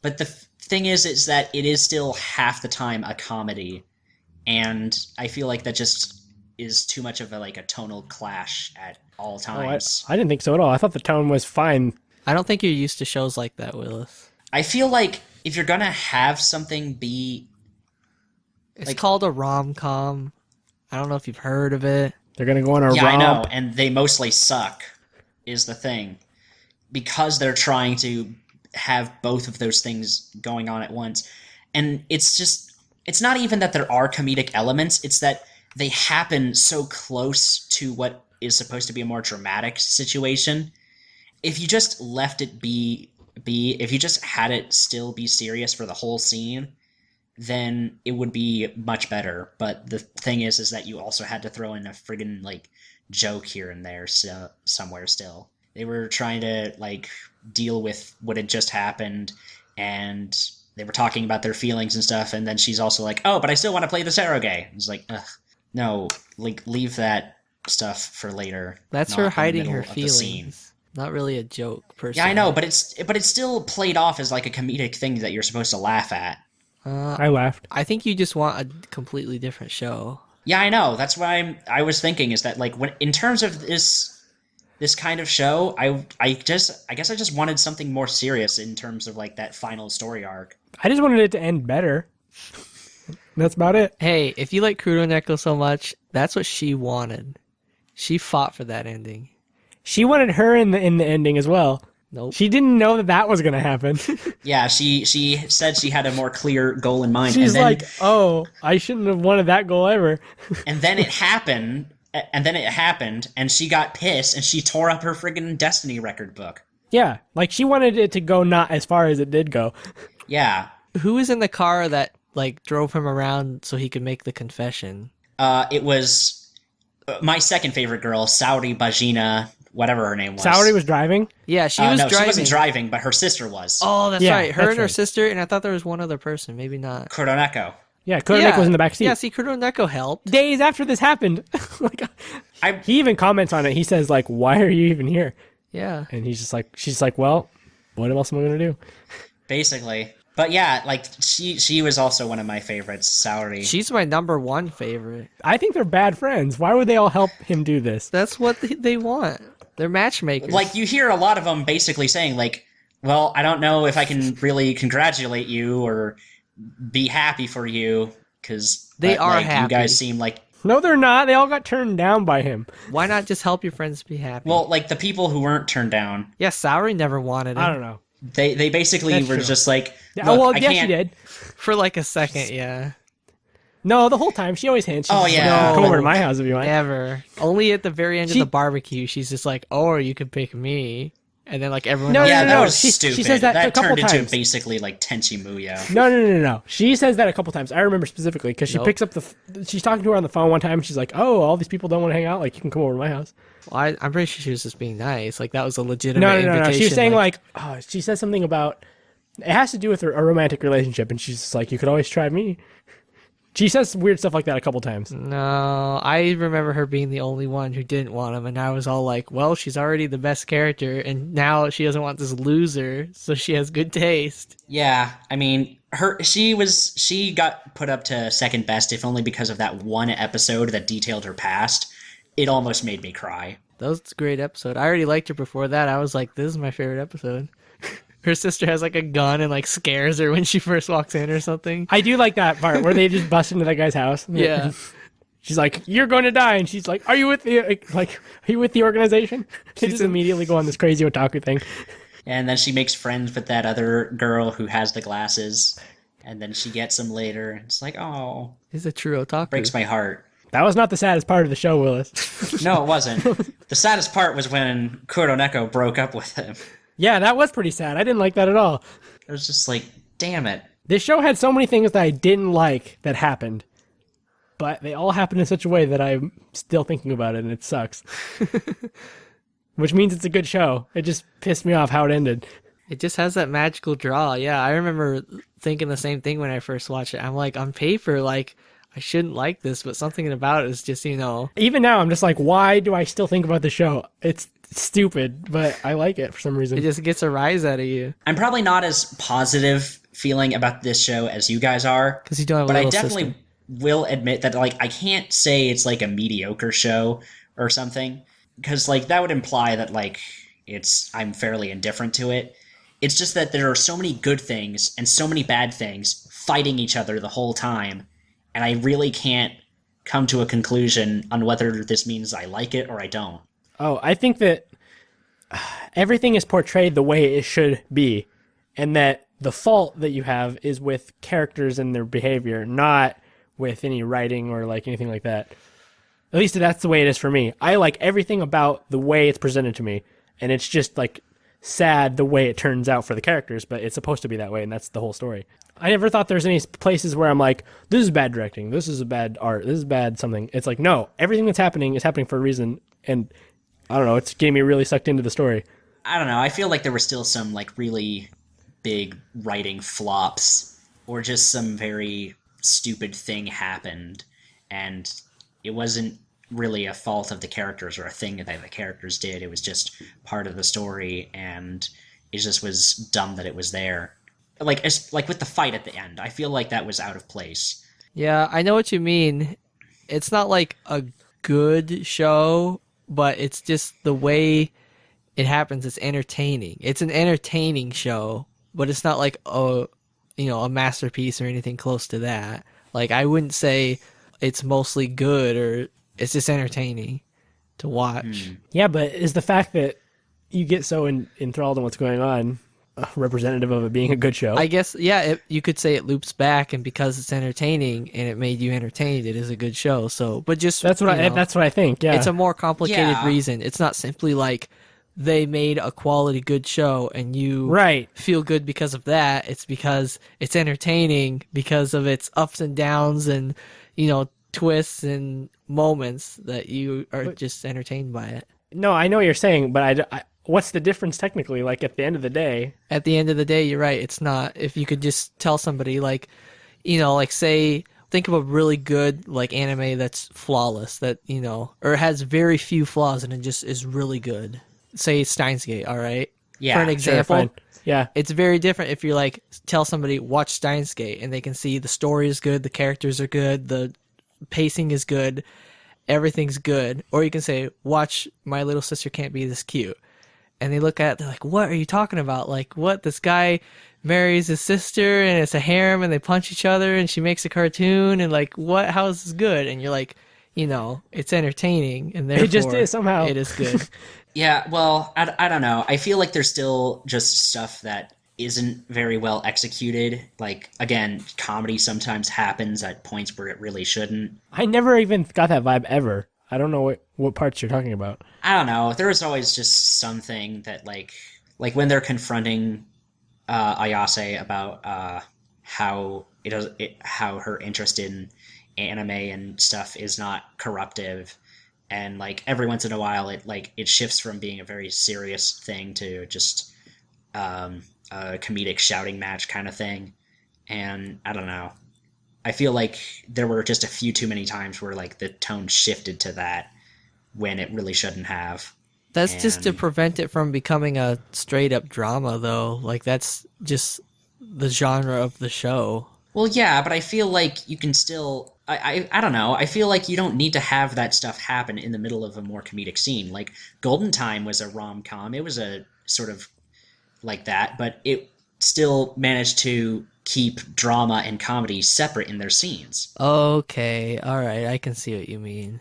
Speaker 3: But the thing is that it is still half the time a comedy. And I feel like that just is too much of a tonal clash at all times.
Speaker 1: I didn't think so at all. I thought the tone was fine.
Speaker 2: I don't think you're used to shows like that, Willis.
Speaker 3: I feel like if you're gonna have something be...
Speaker 2: It's called a rom-com. I don't know if you've heard of it.
Speaker 1: They're going to go on a
Speaker 3: Yeah, I
Speaker 1: romp.
Speaker 3: know, and they mostly suck, is the thing. Because they're trying to have both of those things going on at once. And it's not even that there are comedic elements, it's that they happen so close to what is supposed to be a more dramatic situation. If you just left it be, if you just had it still be serious for the whole scene, then it would be much better. But the thing is that you also had to throw in a friggin' joke here and there somewhere still. They were trying to deal with what had just happened, and they were talking about their feelings and stuff, and then she's also like, oh, but I still want to play the surrogate. It's like, ugh, no, leave that stuff for later.
Speaker 2: That's
Speaker 3: not
Speaker 2: her
Speaker 3: in the
Speaker 2: hiding
Speaker 3: middle
Speaker 2: her
Speaker 3: of the scene.
Speaker 2: feelings. Not really a joke, per se.
Speaker 3: Yeah, I know, but it's still played off as a comedic thing that you're supposed to laugh at.
Speaker 1: I laughed.
Speaker 2: I think you just want a completely different show.
Speaker 3: Yeah, I know. That's what I was thinking, is that when in terms of this kind of show, I guess I just wanted something more serious in terms of that final story arc.
Speaker 1: I just wanted it to end better. That's about it.
Speaker 2: Hey, if you like Kuroneko so much, that's what she wanted. She fought for that ending.
Speaker 1: She wanted her in the ending as well.
Speaker 2: Nope.
Speaker 1: She didn't know that was going to happen.
Speaker 3: Yeah, she said she had a more clear goal in mind.
Speaker 1: She's
Speaker 3: and then,
Speaker 1: like, oh, I shouldn't have wanted that goal ever.
Speaker 3: and then it happened, and she got pissed, and she tore up her friggin' Destiny record book.
Speaker 1: Yeah, she wanted it to go not as far as it did go.
Speaker 3: Yeah.
Speaker 2: Who was in the car that like drove him around so he could make the confession?
Speaker 3: It was my second favorite girl, Saori Bajina, whatever her name was.
Speaker 1: Saori was driving?
Speaker 2: Yeah, she was
Speaker 3: no,
Speaker 2: driving.
Speaker 3: she wasn't driving, but her sister was.
Speaker 2: Oh, that's
Speaker 1: Yeah,
Speaker 2: right. Her
Speaker 1: that's
Speaker 2: and her
Speaker 1: right.
Speaker 2: sister, and I thought there was one other person. Maybe not.
Speaker 3: Kuroneko.
Speaker 1: Yeah, Kuroneko was in the back seat.
Speaker 2: Yeah, see, Kuroneko helped.
Speaker 1: Days after this happened. Like, he even comments on it. He says, like, why are you even here?
Speaker 2: Yeah.
Speaker 1: And he's just like, she's like, well, what else am I going to do?
Speaker 3: Basically. But yeah, like, she was also one of my favorites, Saori.
Speaker 2: She's my number one favorite.
Speaker 1: I think they're bad friends. Why would they all help him do this?
Speaker 2: That's what they want. They're matchmakers.
Speaker 3: Like, you hear a lot of them basically saying, like, well, I don't know if I can really congratulate you or be happy for you, because
Speaker 2: They are
Speaker 3: like,
Speaker 2: happy.
Speaker 3: You guys seem like...
Speaker 1: No, they're not. They all got turned down by him.
Speaker 2: Why not just help your friends be happy?
Speaker 3: Well, like, the people who weren't turned down,
Speaker 2: yeah, Saori never wanted him.
Speaker 1: I don't know.
Speaker 3: they basically
Speaker 1: That's
Speaker 3: were
Speaker 1: true.
Speaker 3: just like,
Speaker 1: Yeah,
Speaker 3: look,
Speaker 1: well,
Speaker 3: I
Speaker 1: yes,
Speaker 3: can't...
Speaker 1: she did.
Speaker 2: For like a second, yeah.
Speaker 1: No, the whole time. She always hints. She's
Speaker 3: Oh,
Speaker 1: just
Speaker 3: yeah.
Speaker 1: like, come
Speaker 2: No.
Speaker 1: over to my house if you want.
Speaker 2: Never. Only at the very end
Speaker 1: She-
Speaker 2: of the barbecue, she's just like, "Or you could pick me," and then like everyone.
Speaker 1: No,
Speaker 2: else
Speaker 3: Yeah,
Speaker 1: no,
Speaker 3: that
Speaker 1: no.
Speaker 3: was
Speaker 1: She
Speaker 3: stupid.
Speaker 1: says that a couple
Speaker 3: turned into
Speaker 1: times.
Speaker 3: basically like Tenchi Muyo.
Speaker 1: No. She says that a couple times. I remember specifically because she
Speaker 2: Nope.
Speaker 1: picks up she's talking to her on the phone one time. And she's like, "Oh, all these people don't want to hang out. Like, you can come over to my house."
Speaker 2: Well, I'm pretty sure she was just being nice. Like that was a legitimate
Speaker 1: No.
Speaker 2: invitation.
Speaker 1: She was saying like, oh, she says something about it has to do with a romantic relationship, and she's just like, "You could always try me." She says weird stuff like that a couple times.
Speaker 2: No, I remember her being the only one who didn't want him, and I was all like, well, she's already the best character, and now she doesn't want this loser, so she has good taste.
Speaker 3: Yeah, I mean, she got put up to second best, if only because of that one episode that detailed her past. It almost made me cry.
Speaker 2: That was a great episode. I already liked her before that. I was like, this is my favorite episode. Her sister has like a gun and like scares her when she first walks in or something.
Speaker 1: I do like that part where they just bust into that guy's house.
Speaker 2: Yeah.
Speaker 1: She's like, "You're going to die," and she's like, "Are you with the Are you with the organization?" They just immediately go on this crazy otaku thing.
Speaker 3: And then she makes friends with that other girl who has the glasses, and then she gets them later. It's like, oh,
Speaker 2: He's a true otaku.
Speaker 3: breaks my heart.
Speaker 1: That was not the saddest part of the show, Willis.
Speaker 3: No, it wasn't. The saddest part was when Kuroneko broke up with him.
Speaker 1: Yeah, that was pretty sad. I didn't like that at all.
Speaker 3: It was just like, damn it.
Speaker 1: This show had so many things that I didn't like that happened, but they all happened in such a way that I'm still thinking about it, and it sucks. Which means it's a good show. It just pissed me off how it ended.
Speaker 2: It just has that magical draw. Yeah, I remember thinking the same thing when I first watched it. I'm like, on paper, like, I shouldn't like this, but something about it is just,
Speaker 1: Even now, I'm just like, why do I still think about the show? It's stupid, but I like it for some reason.
Speaker 2: it just gets a rise out of you.
Speaker 3: I'm probably not as positive feeling about this show as you guys are,
Speaker 2: Because you don't have a
Speaker 3: but I
Speaker 2: little
Speaker 3: definitely
Speaker 2: sister.
Speaker 3: will admit that, like, I can't say it's like a mediocre show or something, because like that would imply that like I'm fairly indifferent to it. It's just that there are so many good things and so many bad things fighting each other the whole time, and I really can't come to a conclusion on whether this means I like it or I don't.
Speaker 1: Oh, I think that everything is portrayed the way it should be, and that the fault that you have is with characters and their behavior, not with any writing or like anything like that. At least that's the way it is for me. I like everything about the way it's presented to me, and it's just like sad the way it turns out for the characters, but it's supposed to be that way, and that's the whole story. I never thought there's any places where I'm like, this is bad directing, this is a bad art, this is bad something. It's like, no, everything that's happening is happening for a reason, and I don't know, it's getting me really sucked into the story.
Speaker 3: I don't know. I feel like there were still some like really big writing flops, or just some very stupid thing happened, and it wasn't really a fault of the characters or a thing that the characters did. It was just part of the story, and it just was dumb that it was there. Like with the fight at the end, I feel like that was out of place.
Speaker 2: Yeah, I know what you mean. It's not like a good show, but it's just the way it happens. It's entertaining. It's an entertaining show, but it's not like a masterpiece or anything close to that. Like, I wouldn't say it's mostly good, or it's just entertaining to watch.
Speaker 1: Yeah, but is the fact that you get so enthralled in what's going on representative of it being a good show?
Speaker 2: I guess, yeah, you could say it loops back, and because it's entertaining and it made you entertained, it is a good show. So, but just
Speaker 1: that's what I think. Yeah,
Speaker 2: it's a more complicated
Speaker 3: Yeah.
Speaker 2: reason. It's not simply like they made a quality good show and you
Speaker 1: Right.
Speaker 2: feel good because of that. It's because it's entertaining because of its ups and downs and, twists and moments that you are just entertained by it.
Speaker 1: No, I know what you're saying, but what's the difference technically? Like at the end of the day,
Speaker 2: At the end of the day, you're right. It's not. If you could just tell somebody say, think of a really good anime that's flawless, that or has very few flaws and it just is really good. Say Steins Gate, all right?
Speaker 3: Yeah,
Speaker 2: for an example,
Speaker 1: fine. Yeah.
Speaker 2: it's very different if you're tell somebody watch Steins Gate and they can see the story is good, the characters are good, the pacing is good, everything's good. Or you can say watch My Little Sister Can't Be This Cute, and they look at it, they're like, what are you talking about? What, this guy marries his sister and it's a harem and they punch each other and she makes a cartoon and what, how is this good? And you're like, it's entertaining and therefore
Speaker 1: It just is somehow.
Speaker 2: it is good.
Speaker 3: Yeah, well, I don't know. I feel like there's still just stuff that isn't very well executed. Again, comedy sometimes happens at points where it really shouldn't.
Speaker 1: I never even got that vibe ever. I don't know what parts you're talking about.
Speaker 3: I don't know. There's always just something that like when they're confronting Ayase about how how her interest in anime and stuff is not corruptive, and every once in a while it shifts from being a very serious thing to just a comedic shouting match kind of thing. And I don't know, I feel like there were just a few too many times where the tone shifted to that when it really shouldn't have.
Speaker 2: That's just to prevent it from becoming a straight up drama, though. That's just the genre of the show.
Speaker 3: Well, yeah, but I feel like you can still... I don't know. I feel like you don't need to have that stuff happen in the middle of a more comedic scene. Golden Time was a rom-com. It was a sort of like that, but it still managed to keep drama and comedy separate in their scenes.
Speaker 2: Okay, alright, I can see what you mean.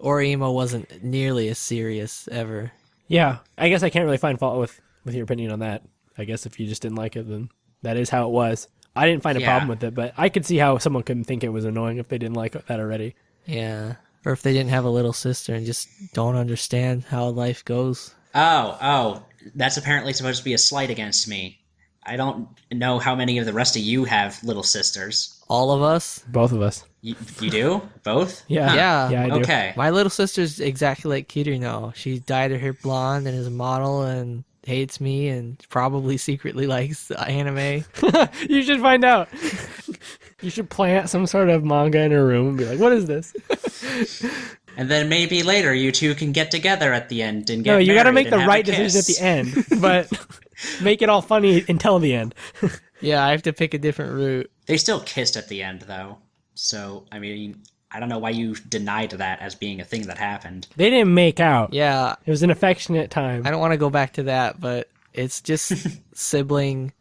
Speaker 2: Oreimo wasn't nearly as serious ever.
Speaker 1: Yeah, I guess I can't really find fault with your opinion on that. I guess if you just didn't like it, then that is how it was. I didn't find a problem with it, but I could see how someone could think it was annoying if they didn't like that already.
Speaker 2: Yeah, or if they didn't have a little sister and just don't understand how life goes.
Speaker 3: Oh, that's apparently supposed to be a slight against me. I don't know how many of the rest of you have little sisters.
Speaker 2: All of us?
Speaker 1: Both of us.
Speaker 3: You do? Both?
Speaker 1: Yeah.
Speaker 2: Yeah.
Speaker 1: Yeah, I do.
Speaker 3: Okay.
Speaker 2: My little sister's exactly like Kirino. She dyed her hair blonde and is a model and hates me and probably secretly likes anime.
Speaker 1: You should find out. You should plant some sort of manga in her room and be like, what is this?
Speaker 3: And then maybe later you two can get together at the end and get married.
Speaker 1: No, you got to make
Speaker 3: and
Speaker 1: the
Speaker 3: have
Speaker 1: right
Speaker 3: a
Speaker 1: decision at
Speaker 3: kiss.
Speaker 1: the end, but make it all funny until the end.
Speaker 2: Yeah, I have to pick a different route.
Speaker 3: They still kissed at the end, though. So, I mean, I don't know why you denied that as being a thing that happened.
Speaker 1: They didn't make out.
Speaker 2: Yeah,
Speaker 1: It was an affectionate time.
Speaker 2: I don't want to go back to that, but it's just sibling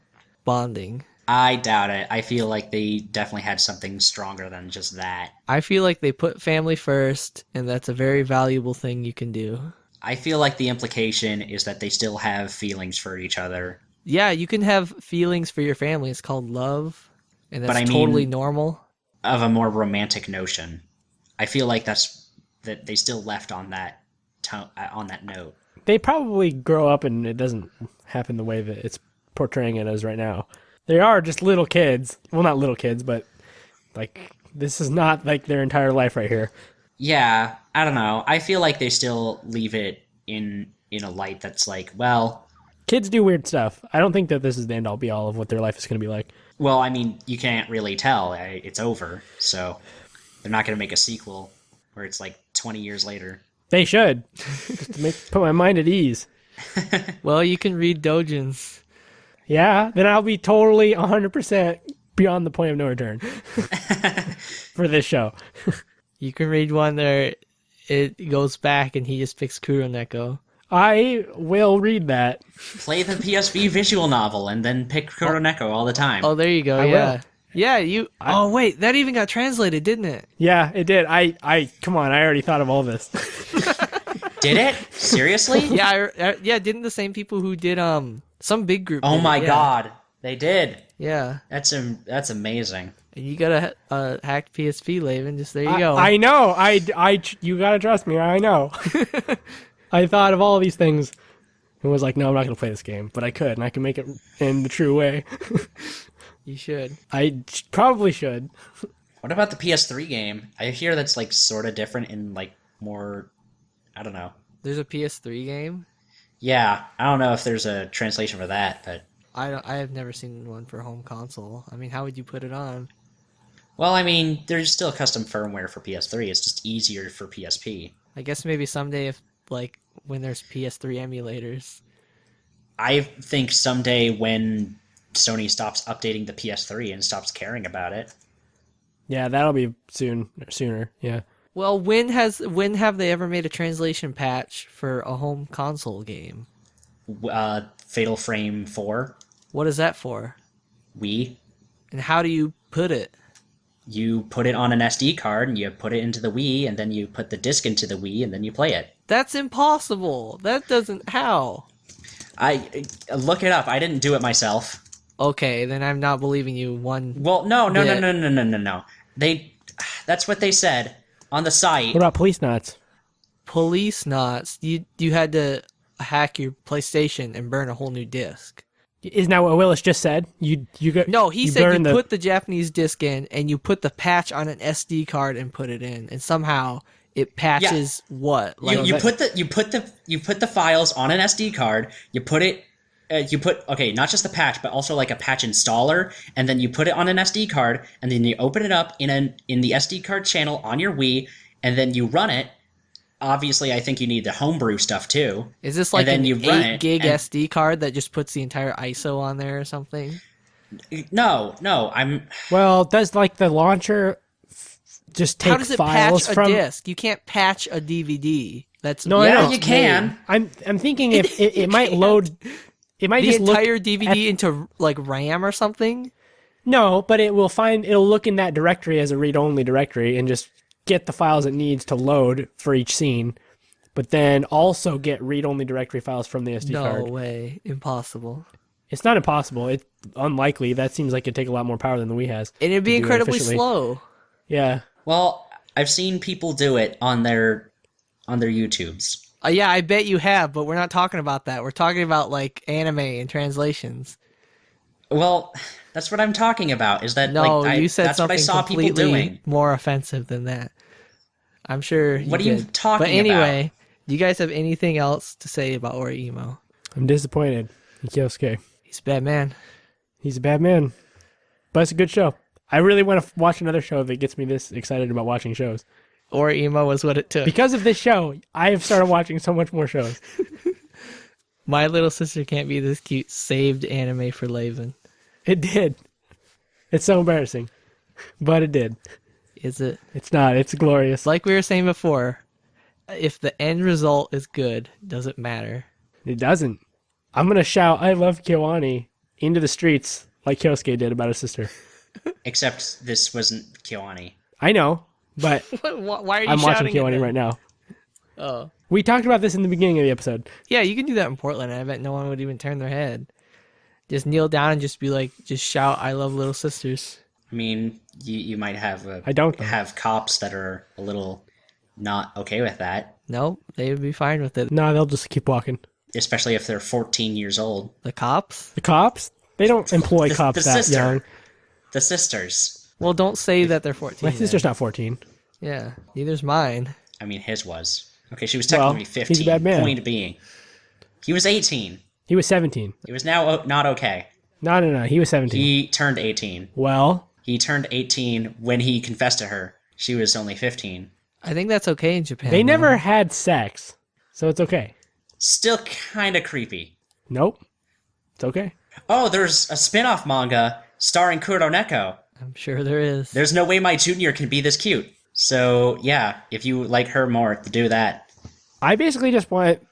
Speaker 2: bonding.
Speaker 3: I doubt it. I feel like they definitely had something stronger than just that.
Speaker 2: I feel like they put family first, and that's a very valuable thing you can do.
Speaker 3: I feel like the implication is that they still have feelings for each other.
Speaker 2: Yeah, you can have feelings for your family. It's called love, and that's
Speaker 3: But I mean-
Speaker 2: totally normal.
Speaker 3: Of a more romantic notion. I feel like that they still left on that on that note.
Speaker 1: They probably grow up and it doesn't happen the way that it's portraying it as right now. They are just little kids. Well, not little kids, but this is not like their entire life right here.
Speaker 3: Yeah, I don't know. I feel like they still leave it in a light that's well,
Speaker 1: Kids do weird stuff. I don't think that this is the end all be all of what their life is going to be like.
Speaker 3: well, I mean, you can't really tell. It's over, so they're not going to make a sequel where it's 20 years later.
Speaker 1: They should. Just to put my mind at ease.
Speaker 2: Well, you can read doujins.
Speaker 1: Yeah, then I'll be totally 100% beyond the point of no return for this show.
Speaker 2: You can read one there. It goes back and he just picks Kuroneko.
Speaker 1: I will read that.
Speaker 3: Play the PSV visual novel and then pick Kuroneko all the time.
Speaker 2: Oh, there you go.
Speaker 1: I
Speaker 2: yeah.
Speaker 1: will.
Speaker 2: Yeah, you... Oh, wait. That even got translated, didn't it?
Speaker 1: Yeah, it did. I come on, I already thought of all this.
Speaker 3: Did it? Seriously?
Speaker 2: Yeah, yeah. Didn't the same people who did some big group?
Speaker 3: Oh
Speaker 2: did
Speaker 3: my
Speaker 2: it, yeah.
Speaker 3: god, they did.
Speaker 2: Yeah,
Speaker 3: That's amazing.
Speaker 2: and you got a hacked PSP, Laven. Just there you go.
Speaker 1: I know. You gotta trust me. I know. I thought of all these things and was like, no, I'm not going to play this game. But I could, and I can make it in the true way.
Speaker 2: You should.
Speaker 1: I probably should.
Speaker 3: What about the PS3 game? I hear that's like sort of different in like more, I don't know.
Speaker 2: There's a PS3 game?
Speaker 3: Yeah, I don't know if there's a translation for that, but
Speaker 2: I have never seen one for home console. I mean, how would you put it on?
Speaker 3: well, I mean, there's still custom firmware for PS3. It's just easier for PSP.
Speaker 2: I guess maybe someday if like when there's PS3 emulators.
Speaker 3: I think someday when Sony stops updating the PS3 and stops caring about it.
Speaker 1: Yeah, that'll be sooner. Yeah.
Speaker 2: Well, when have they ever made a translation patch for a home console game?
Speaker 3: Fatal Frame 4,
Speaker 2: What is that for?
Speaker 3: Wii.
Speaker 2: And how do you put it?
Speaker 3: You put it on an SD card and you put it into the Wii, and then you put the disc into the Wii, and then you play it.
Speaker 2: That's impossible. That doesn't... How?
Speaker 3: I look it up. I didn't do it myself.
Speaker 2: Okay, then I'm not believing you
Speaker 3: Well, no. That's what they said on the site.
Speaker 1: What about Police Knots?
Speaker 2: Police knots. You had to hack your PlayStation and burn a whole new disc.
Speaker 1: Isn't that what Willis just said? You got
Speaker 2: No, he said you
Speaker 1: burned
Speaker 2: put the Japanese disc in and you put the patch on an SD card and put it in, and somehow it patches what? Like
Speaker 3: You put the files on an SD card. You put it. Okay, not just the patch, but also like a patch installer, and then you put it on an SD card, and then you open it up in the SD card channel on your Wii, and then you run it. Obviously, I think you need the homebrew stuff too.
Speaker 2: Is this like
Speaker 3: and then
Speaker 2: an
Speaker 3: you run
Speaker 2: 8 gig SD card that just puts the entire ISO on there or something?
Speaker 3: No,
Speaker 1: Well, does like the launcher just take
Speaker 2: How does it
Speaker 1: files
Speaker 2: patch
Speaker 1: from
Speaker 2: a disc? You can't patch a DVD. That's
Speaker 1: No,
Speaker 3: yeah,
Speaker 1: I know.
Speaker 3: you can.
Speaker 1: I'm thinking if it might load. It might
Speaker 2: the
Speaker 1: just look
Speaker 2: entire DVD into like RAM or something.
Speaker 1: No, but it'll look in that directory as a read-only directory and just get the files it needs to load for each scene, but then also get read-only directory files from the SD card.
Speaker 2: No way. Impossible.
Speaker 1: It's not impossible. It's unlikely. That seems like it'd take a lot more power than the Wii has.
Speaker 2: And it'd be
Speaker 1: to do it
Speaker 2: incredibly
Speaker 1: efficiently.
Speaker 2: slow.
Speaker 1: Yeah.
Speaker 3: Well, I've seen people do it on their YouTubes.
Speaker 2: Yeah, I bet you have, but we're not talking about that. We're talking about like anime and translations.
Speaker 3: Well, that's what I'm talking about. Is that
Speaker 2: No,
Speaker 3: like
Speaker 2: you said
Speaker 3: that's what I
Speaker 2: something
Speaker 3: saw people
Speaker 2: completely
Speaker 3: doing.
Speaker 2: more offensive than that. I'm sure.
Speaker 3: What are you
Speaker 2: did.
Speaker 3: talking
Speaker 2: But anyway, do you guys have anything else to say about Oreimo?
Speaker 1: I'm disappointed in Kyosuke.
Speaker 2: He's a bad man.
Speaker 1: He's a bad man, but it's a good show. I really want to watch another show that gets me this excited about watching shows.
Speaker 2: Oreimo was what it took.
Speaker 1: Because of this show, I have started watching so much more shows.
Speaker 2: My Little Sister Can't Be This Cute saved anime for Laven.
Speaker 1: It did. It's so embarrassing, but it did.
Speaker 2: Is it?
Speaker 1: It's not. It's glorious.
Speaker 2: Like we were saying before, if the end result is good, does it matter?
Speaker 1: It doesn't. I'm going to shout, I love Kyoani into the streets like Kyosuke did about his sister.
Speaker 3: Except this wasn't Kyoani.
Speaker 1: I know, but
Speaker 2: Why are you
Speaker 1: I'm watching
Speaker 2: shouting at
Speaker 1: Kyoani
Speaker 2: them?
Speaker 1: right now.
Speaker 2: Oh.
Speaker 1: We talked about this in the beginning of the episode.
Speaker 2: Yeah, you can do that in Portland. I bet no one would even turn their head. Just kneel down and just be like, just shout, I love Little Sisters.
Speaker 3: I mean, you might have
Speaker 1: I don't, though.
Speaker 3: have cops that are a little not okay with that,
Speaker 2: Nope, they would be fine with it.
Speaker 1: No, they'll just keep walking.
Speaker 3: especially if they're 14 years old.
Speaker 2: The cops?
Speaker 1: The cops? They don't employ
Speaker 3: The
Speaker 1: cops that
Speaker 3: sister.
Speaker 1: young.
Speaker 3: The sisters.
Speaker 2: Well, don't say that they're 14.
Speaker 1: My
Speaker 2: then.
Speaker 1: sister's not 14.
Speaker 2: Yeah, neither's mine.
Speaker 3: I mean, his was. Okay, she was technically
Speaker 1: Well,
Speaker 3: 15.
Speaker 1: he's a bad man.
Speaker 3: Point being, he was 18.
Speaker 1: He was 17.
Speaker 3: It was now not okay.
Speaker 1: No. He was 17.
Speaker 3: He turned 18.
Speaker 1: Well,
Speaker 3: He turned 18 when he confessed to her. She was only 15.
Speaker 2: I think that's okay in Japan.
Speaker 1: they
Speaker 2: though.
Speaker 1: never had sex, so it's okay.
Speaker 3: Still kind of creepy.
Speaker 1: Nope. It's okay.
Speaker 3: Oh, there's a spin-off manga starring Kuroneko.
Speaker 2: I'm sure there is.
Speaker 3: There's no way my junior can be this cute. So, yeah, if you like her more, do that.
Speaker 1: I basically just want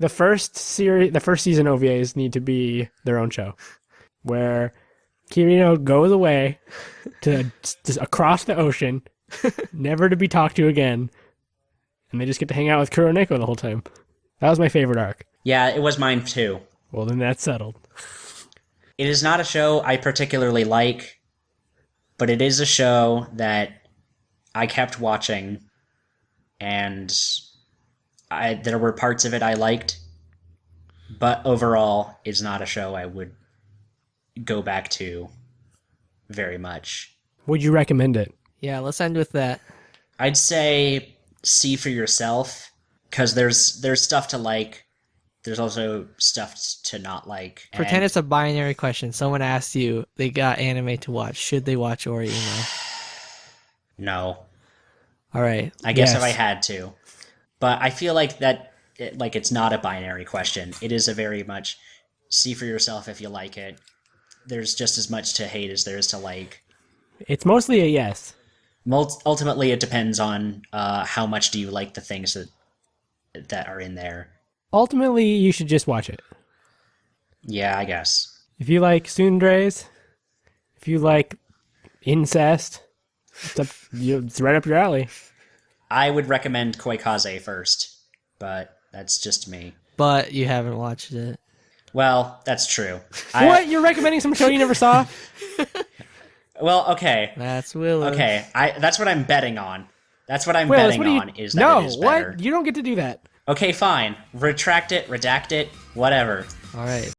Speaker 1: the first season OVAs need to be their own show, where Kirino goes away to just across the ocean, never to be talked to again, and they just get to hang out with Kuroneko the whole time. That was my favorite arc.
Speaker 3: Yeah, it was mine too.
Speaker 1: Well, then that's settled.
Speaker 3: It is not a show I particularly like, but it is a show that I kept watching, and there were parts of it I liked, but overall, it's not a show I would go back to very much.
Speaker 1: Would you recommend it?
Speaker 2: Yeah, let's end with that.
Speaker 3: I'd say see for yourself, because there's stuff to like. There's also stuff to not like.
Speaker 2: Pretend it's a binary question. Someone asks you, they got anime to watch. Should they watch Oreimo?
Speaker 3: No.
Speaker 2: All right.
Speaker 3: I guess
Speaker 1: Yes.
Speaker 3: if I had to. But I feel like that, it's not a binary question. It is a very much see for yourself if you like it. There's just as much to hate as there is to like.
Speaker 1: It's mostly a yes.
Speaker 3: Ultimately, it depends on how much do you like the things that are in there.
Speaker 1: Ultimately, you should just watch it.
Speaker 3: Yeah, I guess.
Speaker 1: If you like tsundere, if you like incest, it's right up your alley.
Speaker 3: I would recommend Koikaze first, but that's just me.
Speaker 2: But you haven't watched it.
Speaker 3: Well, that's true.
Speaker 1: What? You're recommending some show you never saw?
Speaker 3: Well, okay.
Speaker 2: That's Willis.
Speaker 3: Okay, that's what I'm betting on. That's what I'm
Speaker 1: Willis,
Speaker 3: betting
Speaker 1: what
Speaker 3: on, is that it is better.
Speaker 1: What? You don't get to do that.
Speaker 3: Okay, fine. Retract it, redact it, whatever.
Speaker 2: All right.